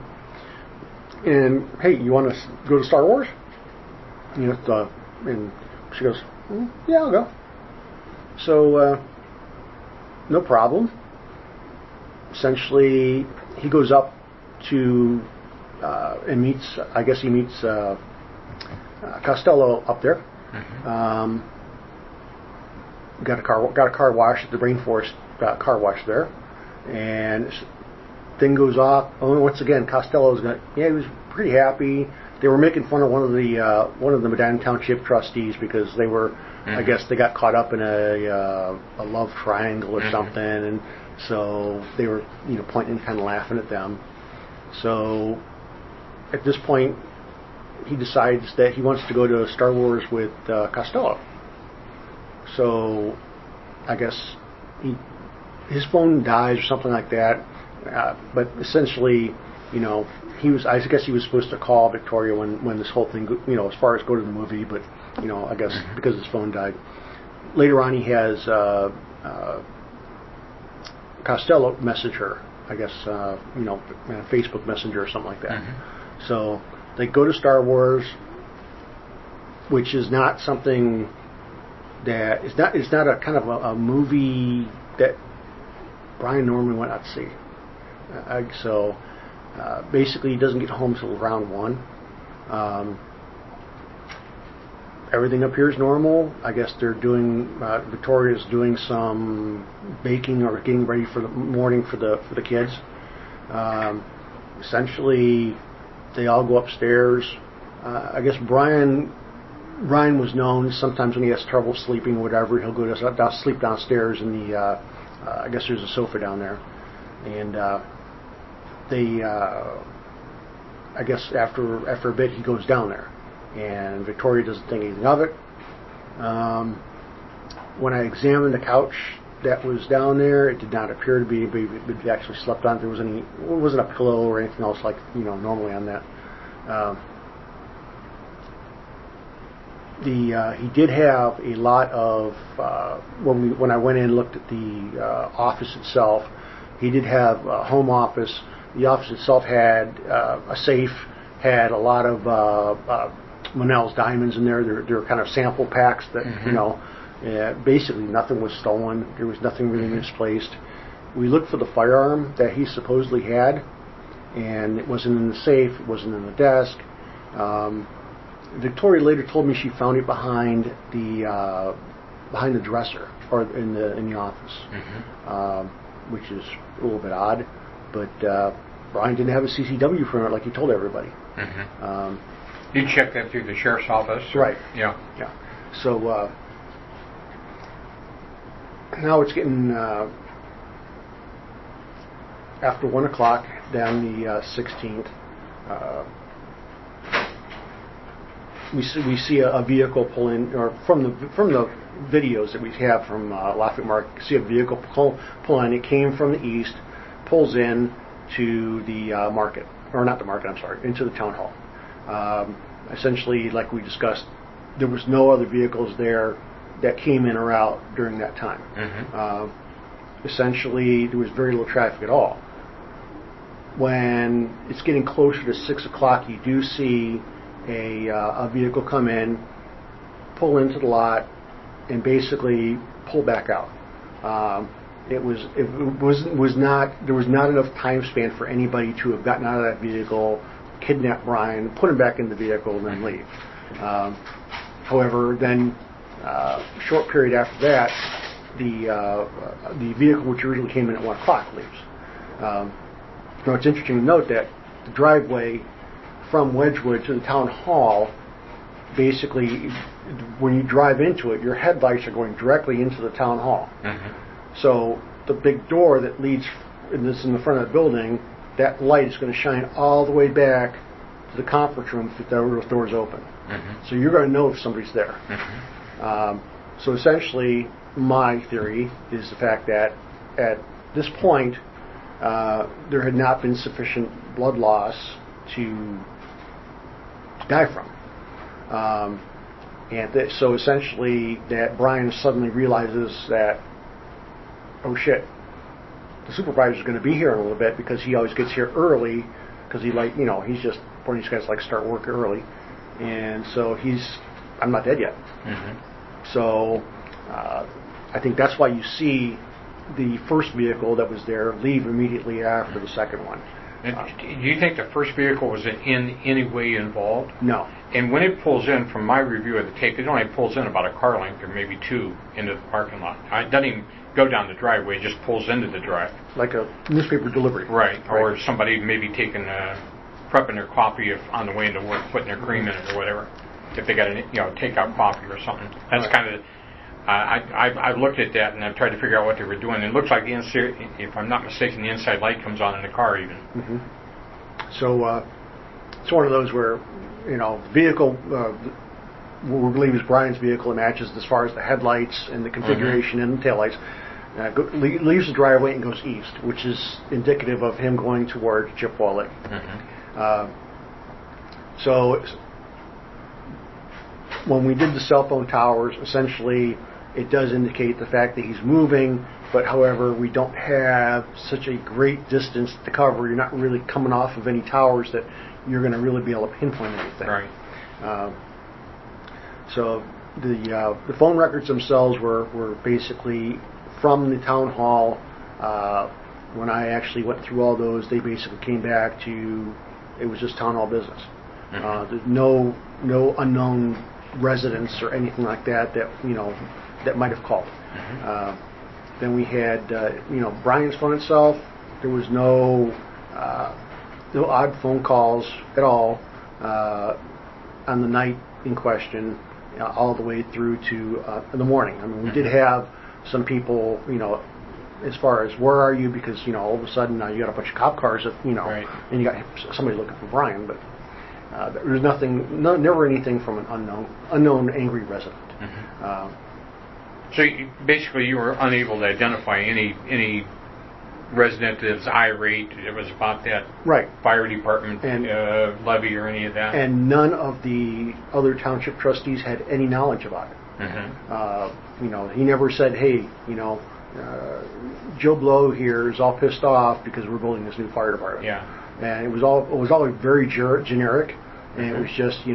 C: And hey, you want to go to Star Wars? And she goes, yeah, I'll go. So no problem. Essentially, he goes up to and meets. I guess he meets Costello up there. Mm-hmm. Got a car wash at the Rainforest car wash there, and thing goes off. Oh, once again, Costello's he was pretty happy. They were making fun of one of the Medina Township trustees because they were, mm-hmm. I guess, they got caught up in a love triangle or mm-hmm. something, and so they were, pointing and kind of laughing at them. So at this point, he decides that he wants to go to Star Wars with Costello. So I guess his phone dies or something like that. But essentially, I guess he was supposed to call Victoria when this whole thing, as far as go to the movie, but, I guess mm-hmm. because his phone died. Later on, he has Costello message her, I guess, Facebook Messenger or something like that. Mm-hmm. So they go to Star Wars, which is not something that, it's not a kind of a movie that Brian normally went out to see. So basically, he doesn't get home till round 1. everything appears normal. I guess they're doing, Victoria's doing some baking or getting ready for the morning for the kids. Essentially, they all go upstairs. I guess Ryan was known sometimes when he has trouble sleeping or whatever, he'll go to sleep downstairs in the, I guess there's a sofa down there. And I guess after a bit he goes down there. And Victoria doesn't think anything of it. When I examined the couch that was down there, it did not appear to be it actually slept on. There wasn't a pillow or anything else like normally on that. He did have a lot of when I went in and looked at the office itself. He did have a home office. The office itself had a safe, had a lot of Monell's diamonds in there. There were kind of sample packs that basically nothing was stolen. There was nothing really misplaced. We looked for the firearm that he supposedly had, and it wasn't in the safe. It wasn't in the desk. Victoria later told me she found it behind the dresser or in the office, which is a little bit odd. But Brian didn't have a CCW permit like he told everybody.
B: You checked that through the sheriff's office?
C: Right.
B: Yeah.
C: Yeah. So now it's getting after 1 o'clock down the 16th. We see a vehicle pull in, or from the videos that we have from Lafayette Market, see a vehicle pull in. It came from the east, pulls in to the market, or not the market, I'm sorry, into the town hall. Essentially, like we discussed, there was no other vehicles there that came in or out during that time. Essentially, there was very little traffic at all. When it's getting closer to 6 o'clock, you do see a vehicle come in, pull into the lot, and basically pull back out. There was not enough time span for anybody to have gotten out of that vehicle, kidnap Brian, put him back in the vehicle, and then leave. However, then a short period after that, the vehicle which originally came in at 1 o'clock leaves. Now it's interesting to note that the driveway from Wedgwood to the town hall, basically, when you drive into it, your headlights are going directly into the town hall. So the big door that leads in the front of the building, that light is going to shine all the way back to the conference room if those doors open. So you're going to know if somebody's there. So essentially, my theory is the fact that at this point, there had not been sufficient blood loss to die from. So essentially, that Brian suddenly realizes that, oh shit, the supervisor's going to be here in a little bit because he always gets here early because he's just one of these guys like start work early, and so I'm not dead yet. So I think that's why you see the first vehicle that was there leave immediately after the second one.
B: And do you think the first vehicle was in any way involved?
C: No.
B: And when it pulls in, from my review of the tape, it only pulls in about a car length or maybe two into the parking lot. It doesn't even go down the driveway, it just pulls into the drive.
C: Like a newspaper delivery.
B: Right. Or somebody maybe prepping their coffee on the way into work, putting their cream in it or whatever. If they got takeout coffee or something. That's kind of... I've looked at that and I've tried to figure out what they were doing. It looks like if I'm not mistaken, the inside light comes on in the car even.
C: So it's one of those where the vehicle we believe is Brian's vehicle. It matches as far as the headlights and the configuration and the taillights. Leaves the driveway and goes east, which is indicative of him going toward Chippewa Lake. So when we did the cell phone towers, essentially it does indicate the fact that he's moving, but however, we don't have such a great distance to cover. You're not really coming off of any towers that you're going to really be able to pinpoint anything.
B: Right.
C: So the phone records themselves were basically from the town hall. When I actually went through all those, they basically came back to it was just town hall business. There's no unknown residents or anything like that that might have called. Then we had Brian's phone itself. There was no odd phone calls at all on the night in question, all the way through to in the morning. I mean, we did have some people, as far as where are you, because all of a sudden now you got a bunch of cop cars that
B: Right.
C: and you got somebody looking for Brian, but there was never anything from an unknown angry resident.
B: So basically, you were unable to identify any resident that was irate. It was about that
C: Right.
B: fire department
C: And-
B: levy or any of that.
C: And none of the other township trustees had any knowledge about it. He never said, "Hey, Joe Blow here is all pissed off because we're building this new fire department."
B: Yeah.
C: And it was always very generic, and it was just he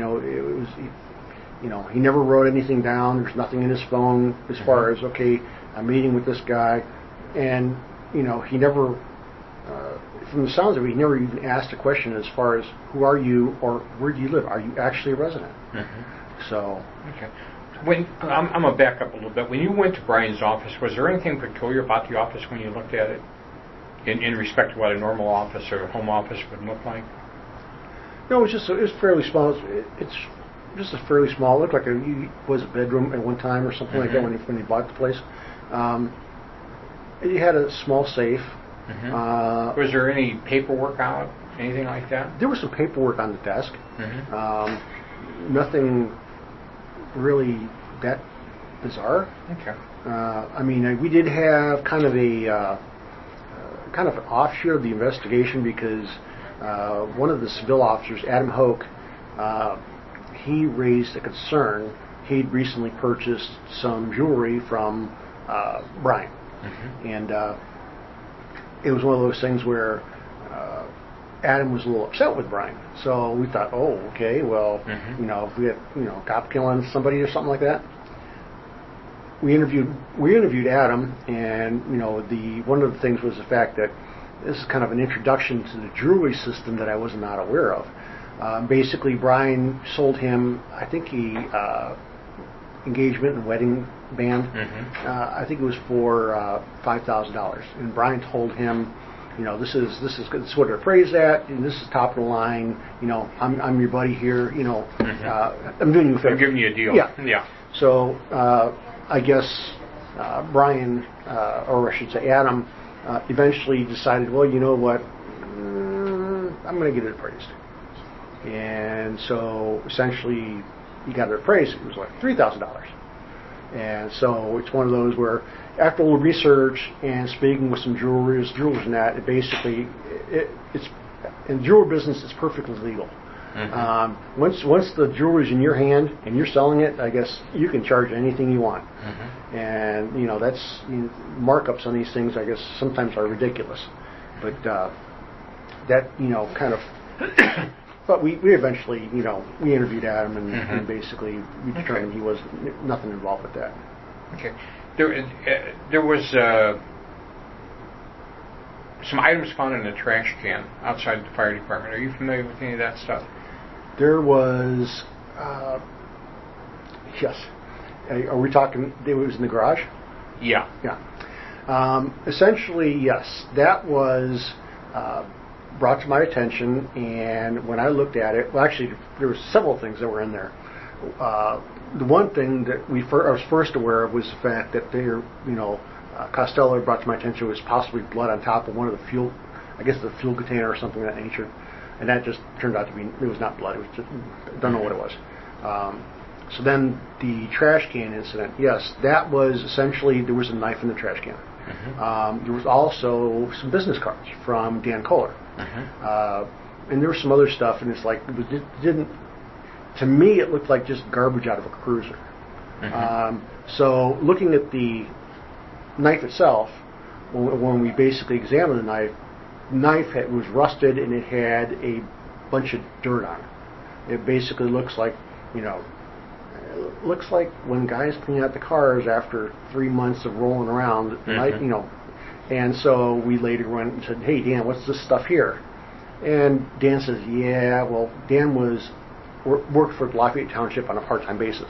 C: never wrote anything down. There's nothing in his phone as far as, okay, I'm meeting with this guy, and he never. From the sounds of it, he never even asked a question as far as who are you or where do you live? Are you actually a resident? So.
B: Okay. I'm going to back up a little bit. When you went to Brian's office, was there anything peculiar about the office when you looked at it, in respect to what a normal office or a home office would look like?
C: No, it was fairly small. It's just a fairly small. It looked like it was a bedroom at one time or something like that when he bought the place. It had a small safe.
B: Was there any paperwork out, anything like that?
C: There was some paperwork on the desk. Nothing really that bizarre.
B: Okay.
C: We did have kind of an offshoot of the investigation because one of the Seville officers, Adam Hoke, he raised a concern. He'd recently purchased some jewelry from Brian, and it was one of those things where Adam was a little upset with Brian. So we thought, oh, okay, well, if we had cop killing somebody or something like that. We interviewed Adam, and one of the things was the fact that this is kind of an introduction to the jewelry system that I was not aware of. Basically, Brian sold him, I think engagement and wedding band. I think it was for $5,000, and Brian told him, this is what they're appraised at, and this is top of the line. I'm your buddy here. I'm doing you a favor.
B: I'm giving you a deal.
C: Yeah. So I guess Brian, or I should say Adam, eventually decided, well, you know what, I'm going to get it appraised. And so essentially he got it appraised. It was like $3,000. And so it's one of those where after a little research and speaking with some jewelers and that, it basically, it's in the jewelry business, it's perfectly legal. Once the jewelry's in your hand and you're selling it, I guess you can charge anything you want. And that's markups on these things, I guess sometimes are ridiculous. But that kind of. But we eventually we interviewed Adam and basically we determined he was nothing involved with that.
B: Okay. There was some items found in a trash can outside the fire department. Are you familiar with any of that stuff?
C: There was, yes. Are we talking, it was in the garage?
B: Yeah.
C: Yeah. Essentially, yes. That was brought to my attention, and when I looked at it, well, actually, there were several things that were in there. The one thing that I was first aware of was the fact that Costello brought to my attention was possibly blood on top of one of the fuel, I guess the fuel container or something of that nature. And that just turned out to be, it was not blood. It was just, I don't know what it was. So then the trash can incident, yes, that was essentially, there was a knife in the trash can. There was also some business cards from Dan Kohler. And there was some other stuff, and it's like, to me, it looked like just garbage out of a cruiser. So looking at the knife itself, when we basically examined the knife was rusted and it had a bunch of dirt on it. It basically looks like, when guys clean out the cars after 3 months of rolling around, and so we later went and said, hey, Dan, what's this stuff here? And Dan says, yeah, well, Dan was worked for Lafayette Township on a part-time basis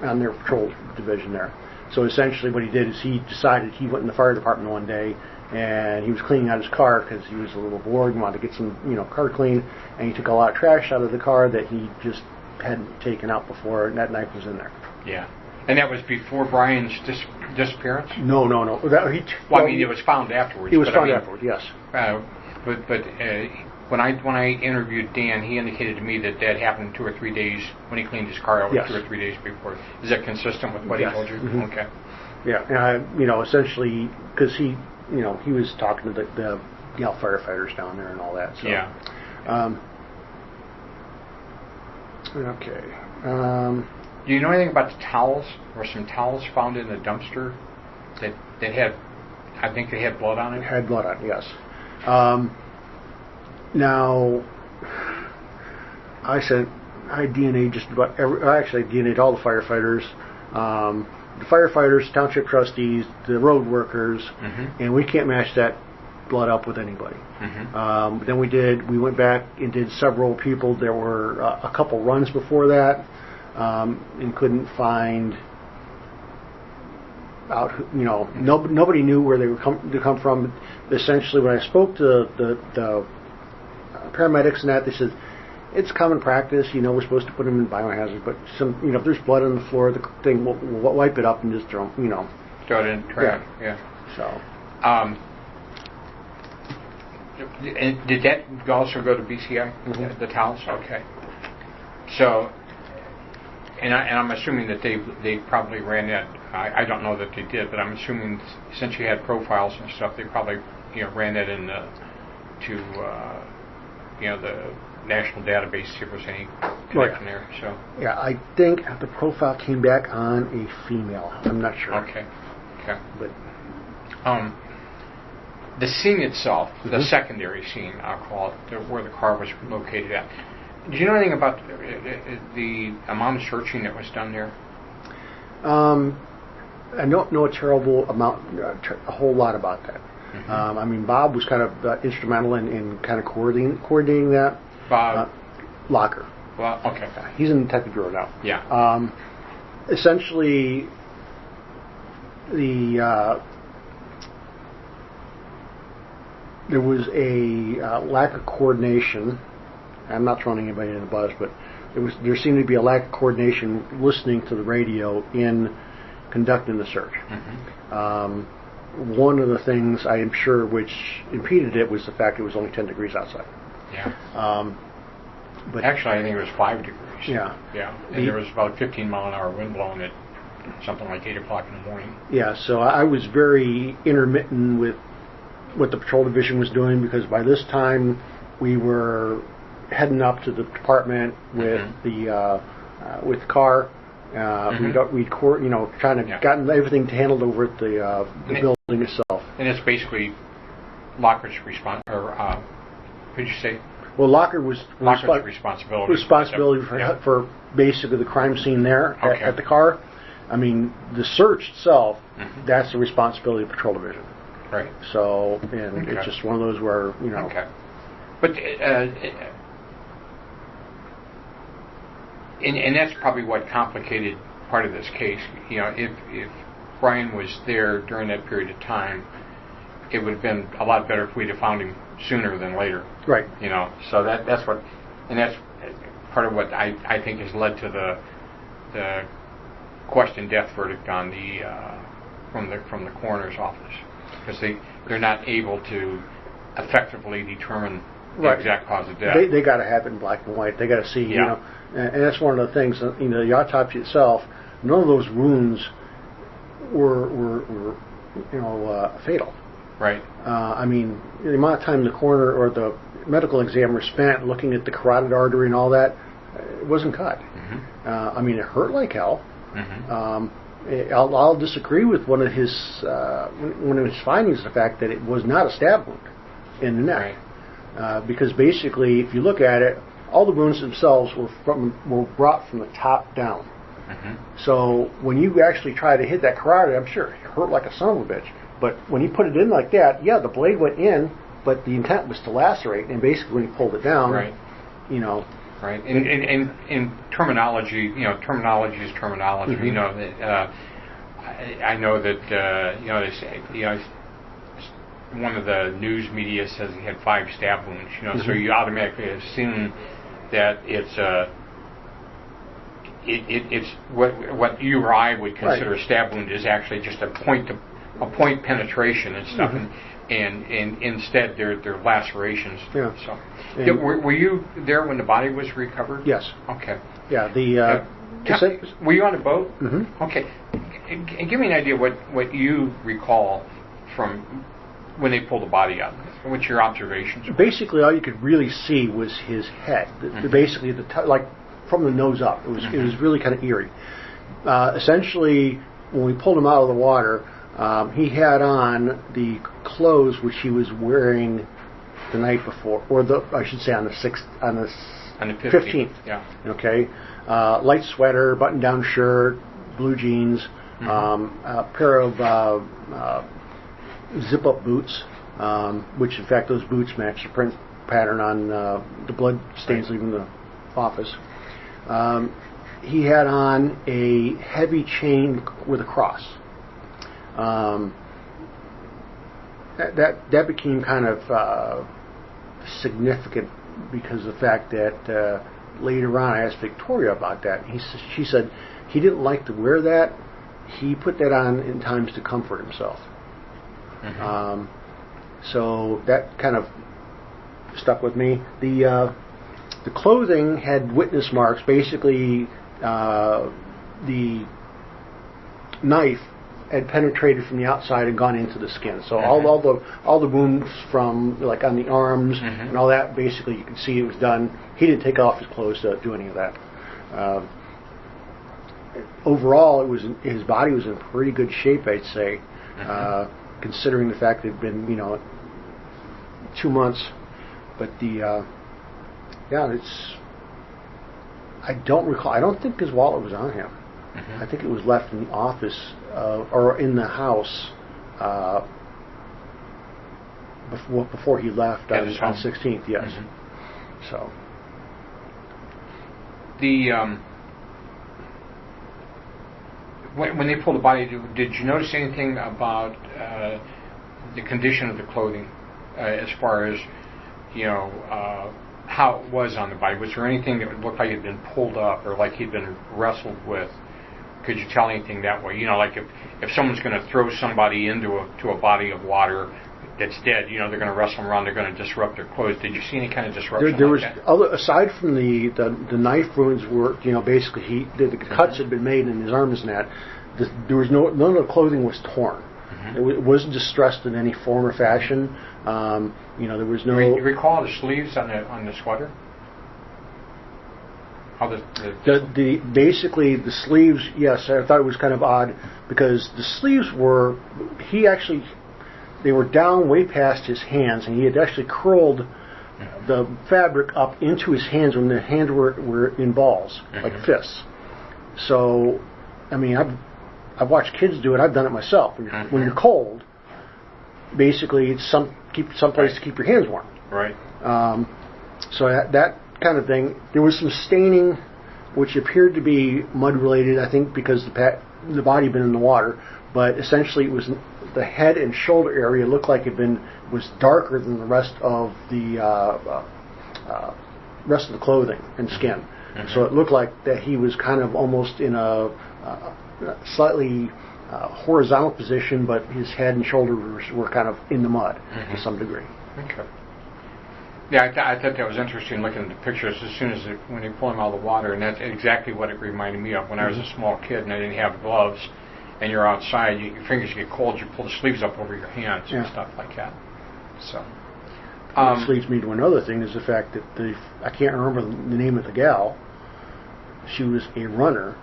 C: on their patrol division there. So essentially what he did is he decided he went in the fire department one day and he was cleaning out his car because he was a little bored and wanted to get some car clean, and he took a lot of trash out of the car that he just hadn't taken out before, and that knife was in there.
B: Yeah. And that was before Brian's disappearance?
C: No.
B: It was found afterwards.
C: It was found afterwards, yes.
B: When I interviewed Dan, he indicated to me that happened 2 or 3 days when he cleaned his car out.
C: Yes.
B: 2 or 3 days before. Is that consistent with what he told you?
C: Mm-hmm.
B: Okay.
C: Yeah, and essentially because he was talking to the firefighters down there and all that. So.
B: Yeah.
C: Okay.
B: Do you know anything about the towels? There were some towels found in the dumpster that had, I think they had blood on it?
C: Had blood on it, yes. Now, I DNA just about I DNA'd all the firefighters, township trustees, the road workers, and we can't match that blood up with anybody. Then we went back and did several people. There were a couple runs before that, and couldn't find out. Nobody knew where they were to come from. Essentially, when I spoke to the paramedics and that, they said it's common practice. We're supposed to put them in biohazard, but if there's blood on the floor, the thing we'll wipe it up and just throw them.
B: Throw it in the trash. Yeah.
C: So.
B: And did that also go to BCI? The towels? Okay. So, and I'm assuming that they probably ran that. I don't know that they did, but I'm assuming since you had profiles and stuff, they probably ran that in to the national database to see if there was any connection there. So.
C: Yeah, I think the profile came back on a female. I'm not sure.
B: Okay.
C: But.
B: The scene itself, the secondary scene, I'll call it, where the car was located at. Do you know anything about the amount of searching that was done there?
C: I don't know a whole lot about that. Bob was kind of instrumental in kind of coordinating that.
B: Bob
C: Locker.
B: Well, okay.
C: He's in the detective bureau now.
B: Yeah.
C: Essentially, there was a lack of coordination. I'm not throwing anybody in the bus, but there seemed to be a lack of coordination listening to the radio in conducting the search. One of the things I am sure which impeded it was the fact it was only 10 degrees outside.
B: Yeah.
C: But
B: actually, I think it was 5 degrees.
C: Yeah.
B: And there was about a 15-mile-an-hour wind blowing at something like 8 o'clock in the morning.
C: Yeah, so I was very intermittent with what the patrol division was doing, because by this time we were heading up to the department with the car. We'd trying to gotten everything handled over at the building itself.
B: And it's basically Locker's response, or who'd you say?
C: Well, Locker was
B: responsibility
C: for basically the crime scene there at the car. The search itself, that's the responsibility of the patrol division.
B: Right.
C: So, it's just one of those where,
B: Okay. But, and that's probably what complicated part of this case. If Brian was there during that period of time, it would have been a lot better if we'd have found him sooner than later.
C: Right.
B: So that's what, and that's part of what I think has led to the question death verdict on from the coroner's office. Because they're not able to effectively determine the exact cause of death.
C: They got to have it in black and white. They got to see, and that's one of the things. The autopsy itself, none of those wounds were fatal.
B: Right.
C: The amount of time the coroner or the medical examiner spent looking at the carotid artery and all that, it wasn't cut. It hurt like hell. I'll disagree with one of his findings, the fact that it was not a stab wound in the neck, because basically, if you look at it, all the wounds themselves were brought from the top down. So when you actually try to hit that carotid, I'm sure it hurt like a son of a bitch. But when you put it in like that, the blade went in, but the intent was to lacerate, and basically when you pulled it down,
B: Right. In terminology, terminology is terminology. I know that they say, one of the news media says he had 5 stab wounds. So you automatically assume that it's what you or I would consider a stab wound is actually just a point penetration and stuff, and instead they're lacerations.
C: Yeah.
B: So, were you there when the body was recovered?
C: Yes.
B: Okay.
C: Yeah.
B: Were you on a boat?
C: Mm-hmm.
B: Okay. Give me an idea what you recall from when they pulled the body out. What's your observations?
C: Basically, all you could really see was his head. Basically, like from the nose up. It was really kind of eerie. Essentially, when we pulled him out of the water, he had on the clothes which he was wearing the night before, or I should say on the 15th.
B: Yeah.
C: Okay. Light sweater, button-down shirt, blue jeans, a pair of zip-up boots, which in fact those boots match the print pattern on the blood stains leaving the office. He had on a heavy chain with a cross. That became kind of significant because of the fact that later on I asked Victoria about that. She said he didn't like to wear that. He put that on in times to comfort himself. So that kind of stuck with me. The clothing had witness marks. Basically, the knife had penetrated from the outside and gone into the skin. So all the wounds from like on the arms and all that, basically you can see it was done. He didn't take off his clothes to do any of that. Overall, his body was in pretty good shape, I'd say, considering the fact that it had been 2 months. But I don't recall. I don't think his wallet was on him. I think it was left in the office or in the house before he left on the 16th. Yes. So
B: when they pulled the body, did you notice anything about the condition of the clothing, as far as how it was on the body? Was there anything that would look like it had been pulled up or like he'd been wrestled with? Could you tell anything that way? Like if someone's going to throw somebody into a body of water that's dead, they're going to wrestle them around, they're going to disrupt their clothes. Did you see any kind of disruption?
C: There was aside from the knife wounds were basically the cuts had been made in his arms and that. There was none of the clothing was torn. It wasn't distressed in any form or fashion. There was no.
B: You recall the sleeves on the sweater? How
C: basically the sleeves, yes, I thought it was kind of odd because the sleeves they were down way past his hands, and he had actually curled the fabric up into his hands when the hands were in balls, like fists. So, I mean, I've watched kids do it. I've done it myself. When you're cold, basically it's someplace to keep your hands warm.
B: Right.
C: So that kind of thing. There was some staining, which appeared to be mud related. I think because the body had been in the water, but essentially it was the head and shoulder area looked like it was darker than the rest of the clothing and skin. So it looked like that he was kind of almost in a slightly horizontal position, but his head and shoulders were kind of in the mud to some degree.
B: Okay. Yeah, I thought that was interesting looking at the pictures when they pull him out of the water, and that's exactly what it reminded me of when I was a small kid and I didn't have gloves, and you're outside, your fingers get cold, you pull the sleeves up over your hands and stuff like that. So,
C: which leads me to another thing, is the fact that I can't remember the name of the gal. She was a runner,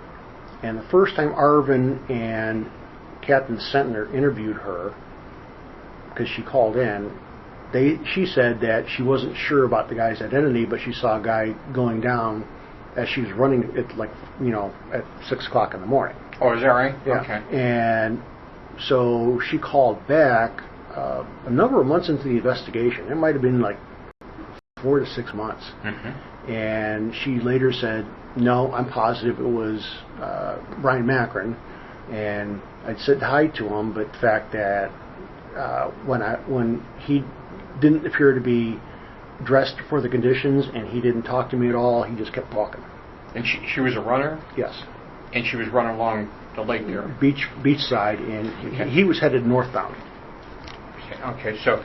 C: and the first time Arvin and Captain Sentner interviewed her, because she called in, she said that she wasn't sure about the guy's identity, but she saw a guy going down as she was running at at 6 o'clock in the morning.
B: Oh, is that right?
C: Yeah.
B: Okay.
C: And so she called back a number of months into the investigation. It might have been like 4 to 6 months. And she later said, no, I'm positive it was Brian Macron. And I'd said hi to him, but the fact that when he didn't appear to be dressed for the conditions and he didn't talk to me at all, he just kept walking.
B: And she was a runner?
C: Yes.
B: And she was running along the lake there?
C: Beach side, and he was headed northbound.
B: Okay, so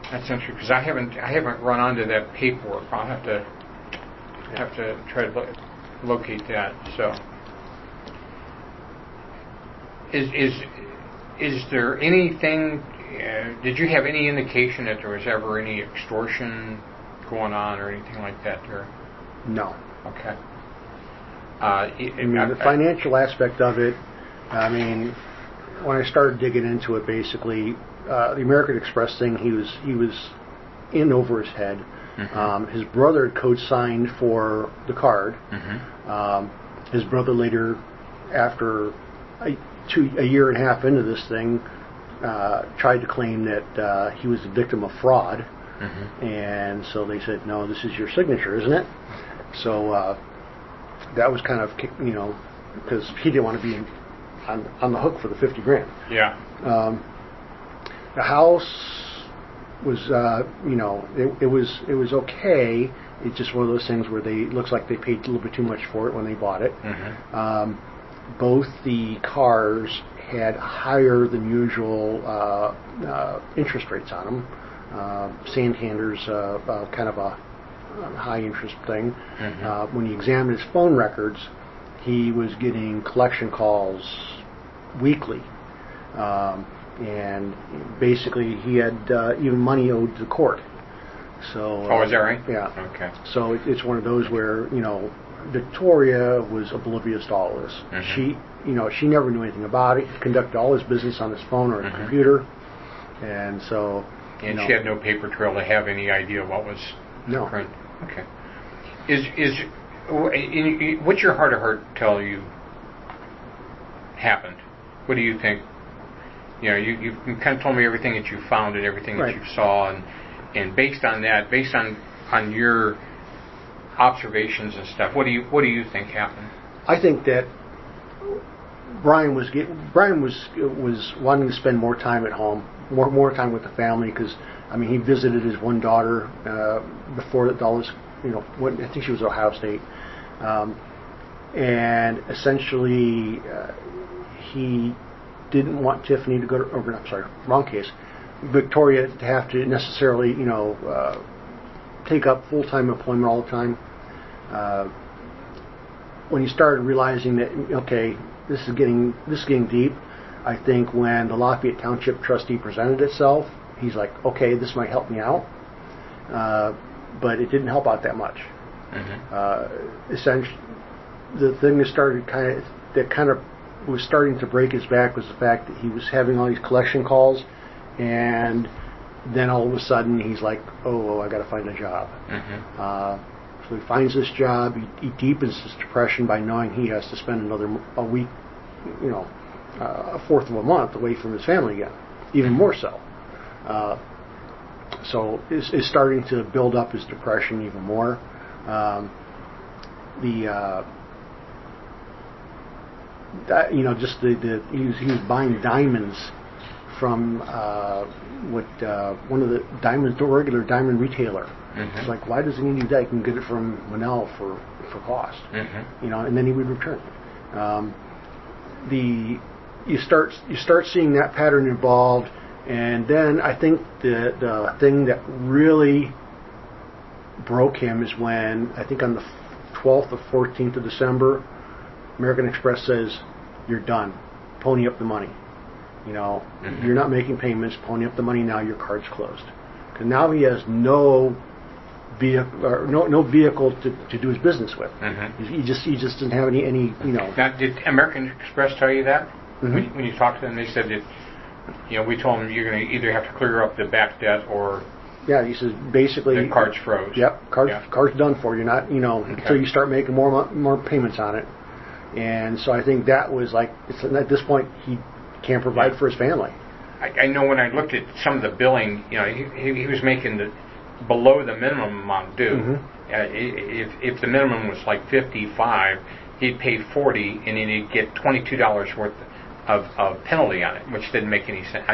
B: that's interesting because I haven't run onto that paperwork. I'll have to try to locate that. So, is there anything? Did you have any indication that there was ever any extortion going on or anything like that there?
C: No.
B: Okay.
C: The financial aspect of it, I mean, when I started digging into it, basically, the American Express thing, he was in over his head. Mm-hmm. His brother had co-signed for the card. Mm-hmm. His brother later, after a year and a half into this thing, tried to claim that he was the victim of fraud. Mm-hmm. And so they said, no, this is your signature, isn't it? So that was kind of, because he didn't want to be on the hook for the $50,000.
B: Yeah.
C: The house was, it was okay. It's just one of those things where looks like they paid a little bit too much for it when they bought it. Mm-hmm. Both the cars had higher than usual interest rates on them. Santander's kind of a high interest thing. Mm-hmm. When he examined his phone records, he was getting collection calls weekly. And basically he had even money owed to the court. So,
B: is that right?
C: Yeah.
B: Okay.
C: So it's one of those where, Victoria was oblivious to all this. Mm-hmm. She never knew anything about it. He conducted all his business on his phone or his mm-hmm. computer. And so...
B: And she had no paper trail to have any idea what was...
C: No.
B: Current. Okay. What's your heart of heart tell you happened? What do you think? You kind of told me everything that you found and everything
C: right.
B: that you saw, and based on that, based on your observations and stuff, what do you think happened?
C: I think that Brian was wanting to spend more time at home, more time with the family, because he visited his one daughter before all this. I think she was Ohio State, and essentially he didn't want Tiffany to go to. I'm sorry, wrong case. Victoria to have to necessarily take up full-time employment all the time. When he started realizing that this is getting deep, I think when the Lafayette Township trustee presented itself, he's like, okay, this might help me out, but it didn't help out that much. Mm-hmm. Essentially, the thing that kind of was starting to break his back was the fact that he was having all these collection calls, and then all of a sudden he's like, oh, I got to find a job. Mm-hmm. So he finds this job. He deepens his depression by knowing he has to spend a week, a fourth of a month away from his family again, even more so. So is starting to build up his depression even more. He was buying diamonds from one of the diamonds, the regular diamond retailer. Mm-hmm. It's like, why does he need that? He can get it from Monell for cost. Mm-hmm. And then he would return it. You start seeing that pattern involved, and then I think the thing that really broke him is when, I think on the 12th or 14th of December, American Express says, you're done. Pony up the money. Mm-hmm. You're not making payments. Pony up the money now. Your card's closed. Because now he has no vehicle to do his business with. Mm-hmm. He just doesn't have any.
B: Now, did American Express tell you that
C: mm-hmm.
B: when you talked to them? They said that we told them you're going to either have to clear up the back debt or.
C: Yeah, he says basically
B: the card's froze.
C: Yep, card's done for. You're not until you start making more payments on it. And so I think that was like, at this point he can't provide for his family.
B: I know when I looked at some of the billing, he was making below the minimum amount due. If the minimum was like $55, he'd pay $40, and then he'd get $22 worth of penalty on it, which didn't make any sense.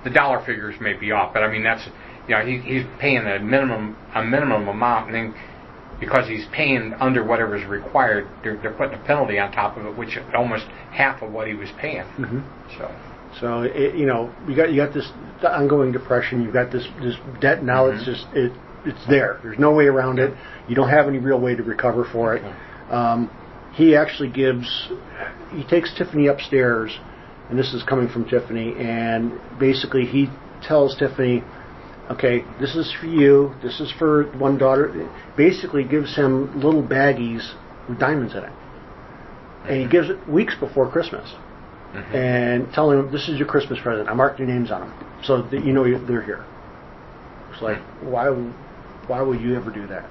B: The dollar figures may be off, but I mean that's he's paying a minimum amount, and then because he's paying under whatever is required, they're putting a penalty on top of it, which is almost half of what he was paying.
C: So you got this ongoing depression. You've got this debt now. It's just it's there. There's no way around it. You don't have any real way to recover for it. He actually takes Tiffany upstairs, and this is coming from Tiffany, and basically he tells Tiffany, okay, this is for you, this is for one daughter. Basically gives him little baggies with diamonds in it. And he gives it weeks before Christmas. And telling him, this is your Christmas present. I marked your names on them so that you know they're here. It's like, why would you ever do that?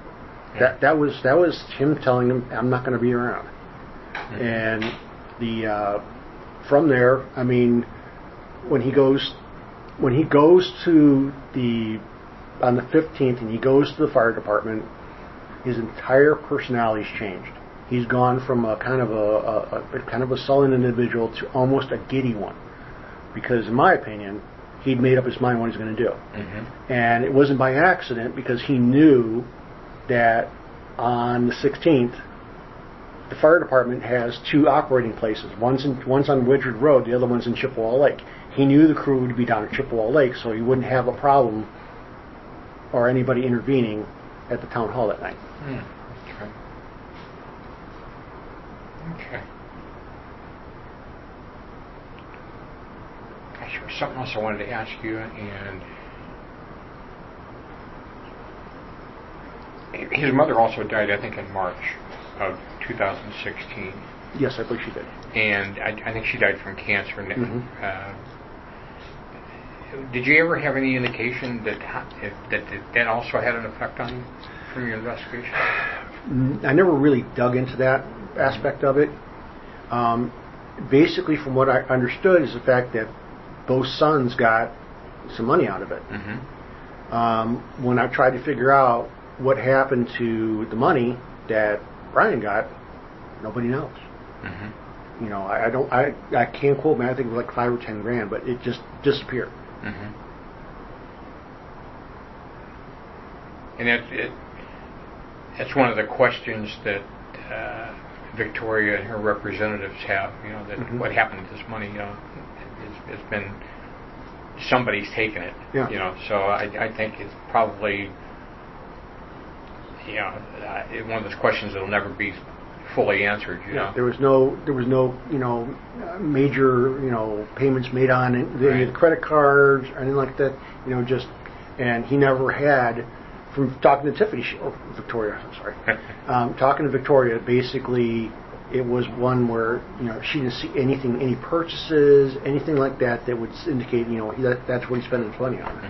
C: That was him telling him, I'm not going to be around. And from there, I mean, when he goes to on the 15th and he goes to the fire department, his entire personality's changed. He's gone from a kind of a sullen individual to almost a giddy one, because in my opinion, he'd made up his mind what he's going to do, and it wasn't by accident, because he knew that on the 16th, the fire department has two operating places. One's on Widgewood Road, the other one's in Chippewa Lake. He knew the crew would be down at Chippewa Lake, so he wouldn't have a problem or anybody intervening at the town hall that night.
B: Okay. Gosh, there was something else I wanted to ask you, and his mother also died, I think, in March of 2016.
C: Yes, I believe she did.
B: And I think she died from cancer. Did you ever have any indication that also had an effect on you from your investigation?
C: I never really dug into that aspect of it. Basically, from what I understood, is the fact that both sons got some money out of it. When I tried to figure out what happened to the money that Brian got, nobody knows. I can't quote me. I think it was like $5 or $10,000, but it just disappeared.
B: And that's one of the questions that Victoria and her representatives have. That what happened to this money? It's been somebody's taken it. So I think it's probably one of those questions that'll never be fully answered.
C: There was no major payments made on the credit cards or anything like that. And he never had. From talking to Victoria, talking to Victoria, basically it was one where she didn't see anything, any purchases, anything like that would indicate that's what he's spending his money on.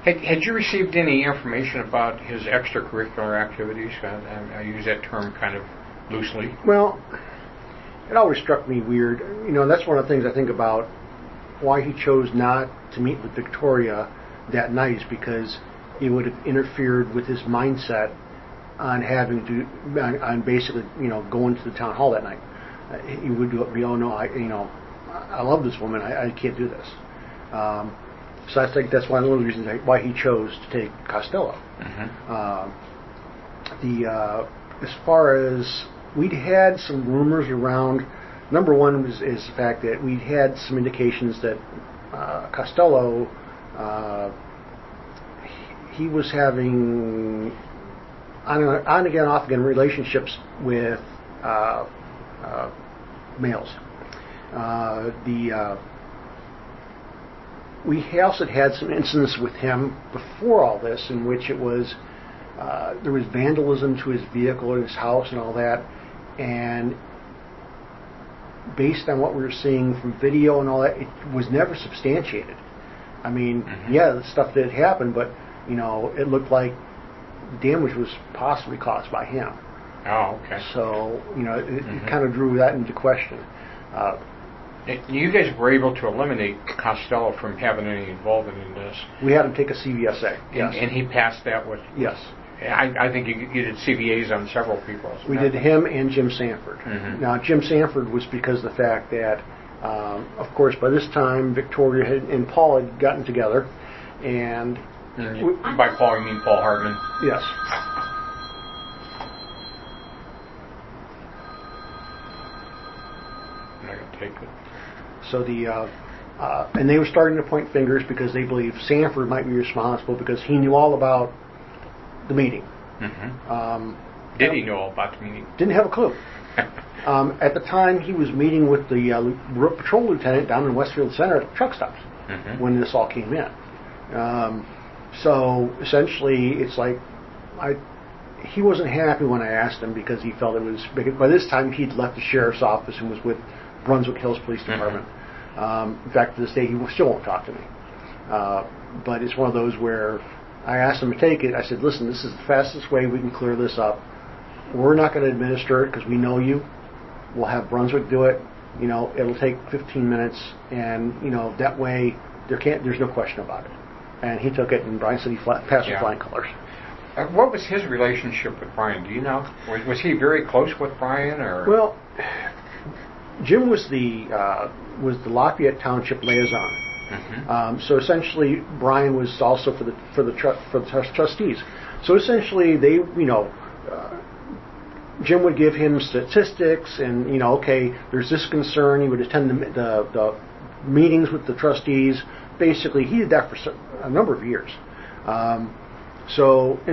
B: Had you received any information about his extracurricular activities? I use that term kind of loosely.
C: Well, it always struck me weird. That's one of the things I think about why he chose not to meet with Victoria that night, is because it would have interfered with his mindset on having to, on basically, going to the town hall that night. He would be, oh no, I love this woman. I can't do this. So I think that's one of the reasons why he chose to take Costello. As far as we'd had some rumors around, number one is the fact that we'd had some indications that Costello. He was having on again, off again relationships with males. We also had some incidents with him before all this, in which it was there was vandalism to his vehicle and his house and all that, and based on what we were seeing from video and all that, it was never substantiated. I mean, the stuff did happen, but it looked like damage was possibly caused by him.
B: Oh, okay.
C: So, it kind of drew that into question.
B: You guys were able to eliminate Costello from having any involvement in this.
C: We had him take a CVSA. Yes.
B: And he passed that with...
C: Yes.
B: I think you did CVAs on several people.
C: We did him and Jim Sanford.
B: Mm-hmm.
C: Now, Jim Sanford was because of the fact that, of course, by this time, Victoria and Paul had gotten together, and...
B: By Paul, you mean Paul Hartman?
C: Yes.
B: I'm not going to take it.
C: So and they were starting to point fingers because they believed Sanford might be responsible because he knew all about the meeting.
B: Mm-hmm. Did he know all about the meeting?
C: Didn't have a clue. At the time, he was meeting with the patrol lieutenant down in Westfield Center at the truck stops when this all came in. So essentially, it's like he wasn't happy when I asked him because he felt it was big. By this time, he'd left the sheriff's office and was with Brunswick Hills Police Department. In fact, to this day, he still won't talk to me. But it's one of those where I asked him to take it. I said, listen, this is the fastest way we can clear this up. We're not going to administer it because we know you. We'll have Brunswick do it. It'll take 15 minutes, and that way there's no question about it. And he took it, and Brian said he passed with flying colors.
B: What was his relationship with Brian? Do you know? Was he very close with Brian, or?
C: Well, Jim was the Lafayette Township liaison. Mm-hmm. So essentially, Brian was also for the trustees. So essentially, they Jim would give him statistics, and okay, there's this concern. He would attend the meetings with the trustees. Basically, he did that for a number of years. And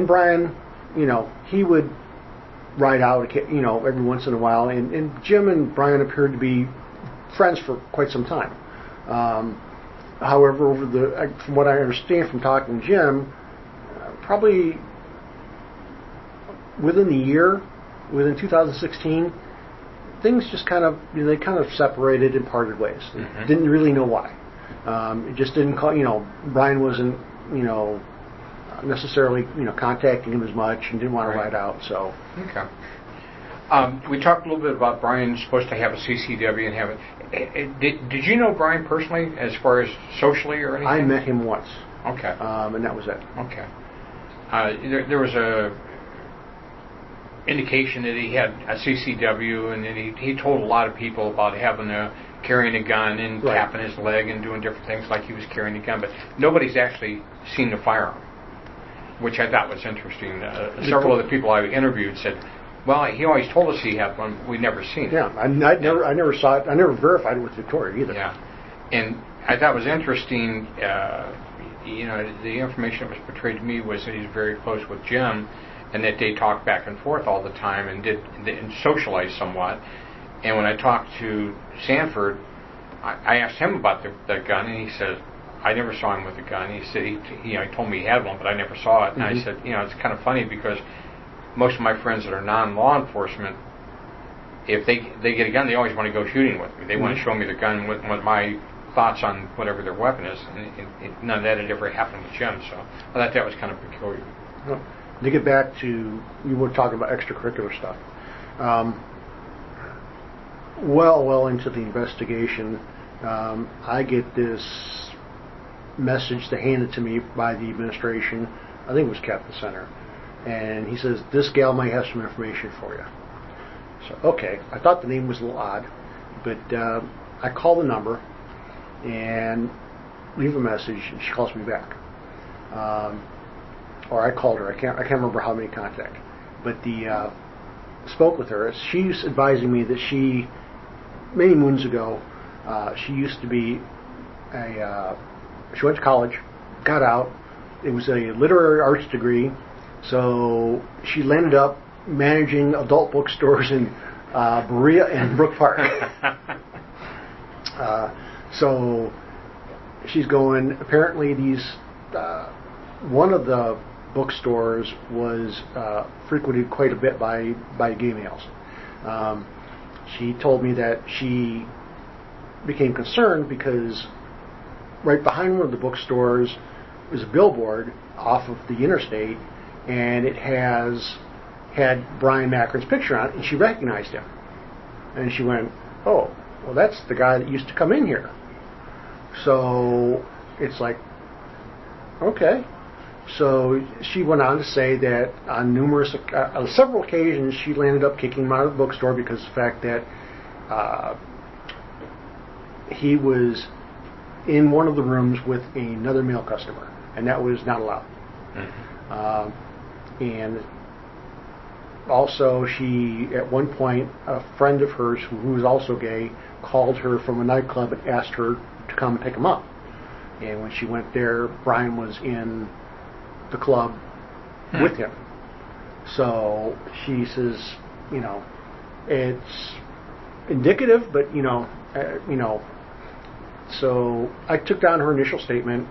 C: Brian, he would ride out, every once in a while. And Jim and Brian appeared to be friends for quite some time. However, from what I understand from talking to Jim, probably within 2016, things just kind of separated and parted ways. Mm-hmm. Didn't really know why. It just didn't call. Brian wasn't necessarily contacting him as much and didn't want to ride out. So
B: okay. We talked a little bit about Brian supposed to have a CCW and have it. Did you know Brian personally, as far as socially or anything?
C: I met him once.
B: Okay.
C: And that was it.
B: Okay. There was a indication that he had a CCW, and then he told a lot of people about carrying a gun and tapping his leg and doing different things like he was carrying a gun, but nobody's actually seen the firearm, which I thought was interesting. Several of the people I interviewed said, well, he always told us he had one, we'd never seen it.
C: Yeah, I never saw it. I never verified it with Victoria either.
B: Yeah, and I thought it was interesting, the information that was portrayed to me was that he's very close with Jim, and that they talked back and forth all the time and socialized somewhat. And when I talked to Sanford, I asked him about the gun, and he said, I never saw him with a gun. He said, he told me he had one, but I never saw it. Mm-hmm. And I said, it's kind of funny because most of my friends that are non-law enforcement, if they get a gun, they always want to go shooting with me. They want to show me the gun with my thoughts on whatever their weapon is. And none of that had ever happened with Jim, so I thought that was kind of peculiar.
C: Well, to get back to, you were talking about extracurricular stuff. Well into the investigation, I get this message handed to me by the administration. I think it was Captain Center. And he says, this gal might have some information for you. So, okay. I thought the name was a little odd. But I call the number and leave a message, and she calls me back. Or I called her. I can't remember how many contact. But spoke with her. She's advising me that she, many moons ago, she used to be she went to college, got out. It was a literary arts degree, so she landed up managing adult bookstores in Berea and Brook Park. So she's going. Apparently, one of the bookstores was frequented quite a bit by gay males. She told me that she became concerned because right behind one of the bookstores was a billboard off of the interstate, and it had Brian Macron's picture on it, and she recognized him. And she went, oh, well, that's the guy that used to come in here. So it's like, okay. So she went on to say that on several occasions, she landed up kicking him out of the bookstore because of the fact that he was in one of the rooms with another male customer, and that was not allowed. And also, she, at one point, a friend of hers who was also gay called her from a nightclub and asked her to come pick him up. And when she went there, Brian was in the club with him. So she says, you know, it's indicative, but so I took down her initial statement,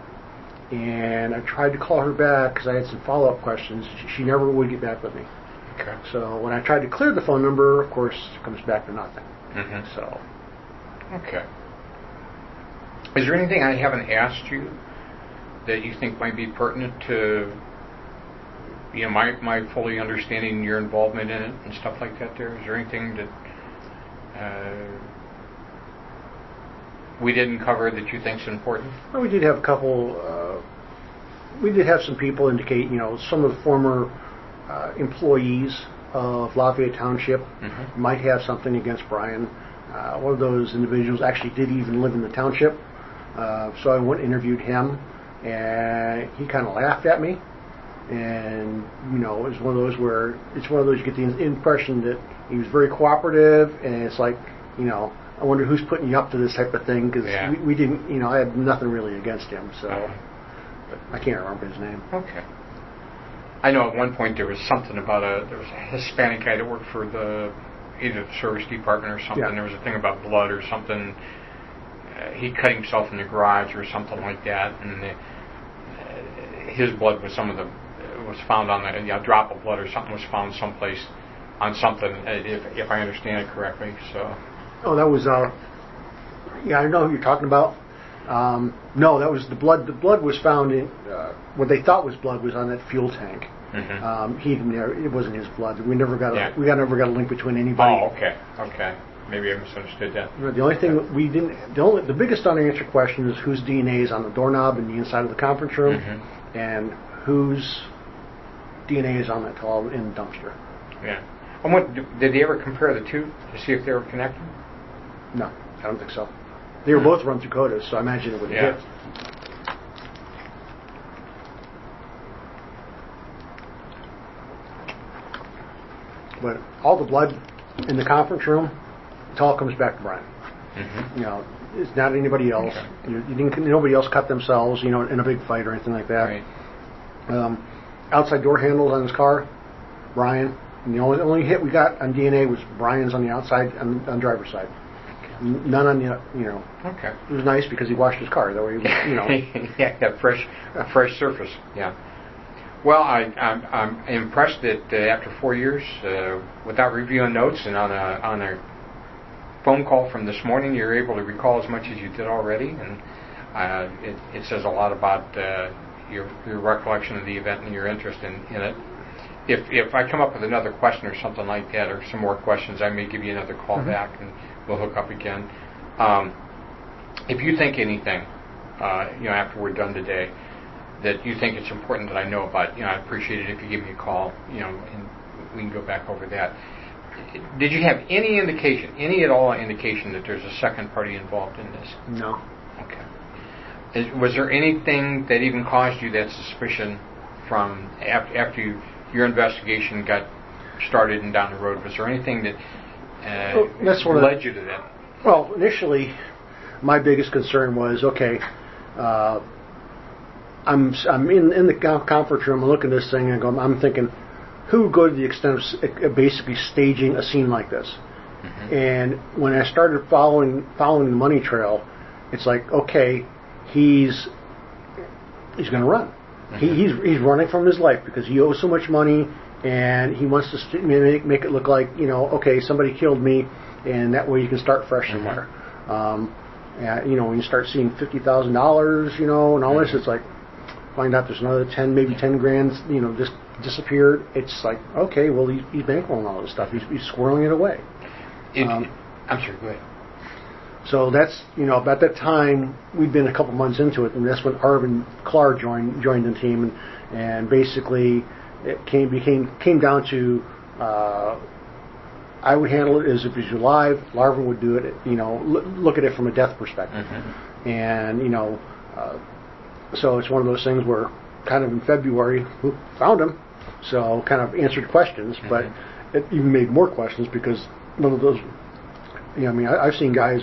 C: and I tried to call her back because I had some follow-up questions. She never would get back with me.
B: Okay.
C: So when I tried to clear the phone number, of course, it comes back to nothing. So.
B: Okay. Is there anything I haven't asked you that you think might be pertinent to, you know, my fully understanding your involvement in it and stuff like that there? Is there anything that we didn't cover that you think is important?
C: Well, we did have a couple, we did have some people indicate, you know, some of the former employees of Lafayette Township might have something against Brian. One of those individuals actually did even live in the township. So I went and interviewed him, and he kind of laughed at me. And, you know, it was one of those where you get the impression that he was very cooperative, and it's like, you know, I wonder who's putting you up to this type of thing, because we didn't, you know, I had nothing really against him, so but I can't remember his name.
B: Okay. I know at one point there was something about there was a Hispanic guy that worked for either the service department or something. There was a thing about blood or something. He cut himself in the garage or something like that, and his blood was was found on a drop of blood or something was found someplace on something, if I understand it correctly. So.
C: Oh, that was I know who you're talking about. No, that was the blood. The blood was found in what they thought was blood was on that fuel tank. It wasn't his blood. We never got never got a link between anybody.
B: Oh, okay. Maybe I misunderstood that.
C: The only thing that we didn't, the biggest unanswered question is whose DNA is on the doorknob in the inside of the conference room, and whose DNA is on that towel in the dumpster.
B: Yeah. And did they ever compare the two to see if they were connected?
C: No, I don't think so. They were both run through CODIS, so I imagine it would have hit. But all the blood in the conference room, it all comes back to Brian. You know, it's not anybody else. Okay. Nobody else cut themselves, you know, in a big fight or anything like that. Right. Outside door handles on his car, Brian. And the only hit we got on DNA was Brian's on the outside, on the driver's side. None on the, you know. Okay. It was nice because he washed his car. That way, you know.
B: A fresh surface. Yeah. Well, I'm impressed that after 4 years, without reviewing notes and on a phone call from this morning, you're able to recall as much as you did already, and it says a lot about your recollection of the event and your interest in it. If I come up with another question or something like that, or some more questions, I may give you another call back, and we'll hook up again. If you think anything, after we're done today, that you think it's important that I know about, I'd appreciate it if you give me a call, and we can go back over that. Did you have any indication, any at all indication that there's a second party involved in this?
C: No.
B: Okay. Was there anything that even caused you that suspicion from after your investigation got started and down the road? Was there anything that led you to that?
C: Well, initially, my biggest concern was, I'm in the conference room, I'm looking at this thing, and I'm thinking, who would go to the extent of basically staging a scene like this? And when I started following the money trail, it's like, okay, he's going to run. He's running from his life because he owes so much money, and he wants to make it look like, somebody killed me, and that way you can start fresh somewhere. When you start seeing $50,000, and all this, it's like, find out there's another 10, maybe 10 grand, just disappeared. It's like, okay, well, he's bankrolling all this stuff. He's squirreling it away.
B: I'm sorry, go ahead.
C: So that's, about that time, we'd been a couple months into it, and that's when Arvin Clark joined the team, and basically it came down to, I would handle it as if it was live, Larvin would do it, look at it from a death perspective. And, so it's one of those things where kind of in February, found him, so kind of answered questions, but it even made more questions because none of those, I've seen guys,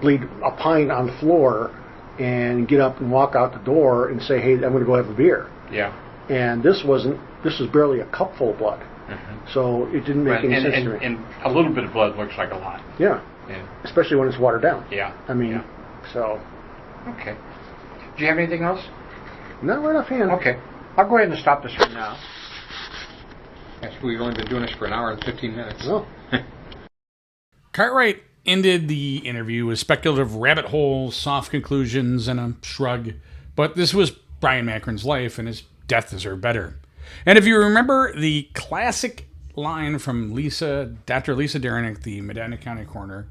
C: bleed a pint on the floor and get up and walk out the door and say, hey, I'm going to go have a beer.
B: Yeah.
C: And this was barely a cupful of blood. So it didn't make any sense to me.
B: And a little bit of blood looks like a lot.
C: Yeah. Especially when it's watered down.
B: Yeah.
C: So.
B: Okay. Do you have anything else?
C: Not right offhand.
B: Okay. I'll go ahead and stop this for now. Yes, we've only been doing this for an hour and 15 minutes.
C: Oh.
A: Cartwright ended the interview with speculative rabbit holes, soft conclusions, and a shrug. But this was Brian Macron's life, and his death deserved better. And if you remember the classic line from Dr. Lisa Derenick, the Medina County coroner,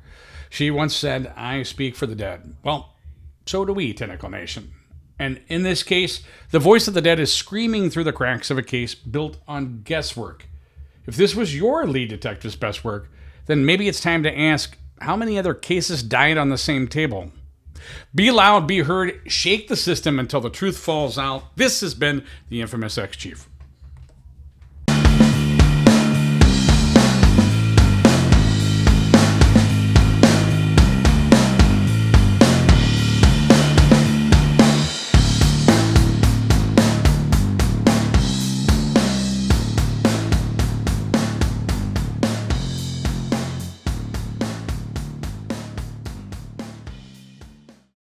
A: she once said, "I speak for the dead." Well, so do we, Tentacle Nation. And in this case, the voice of the dead is screaming through the cracks of a case built on guesswork. If this was your lead detective's best work, then maybe it's time to ask, how many other cases died on the same table? Be loud, be heard, shake the system until the truth falls out. This has been the Infamous Ex-Chief.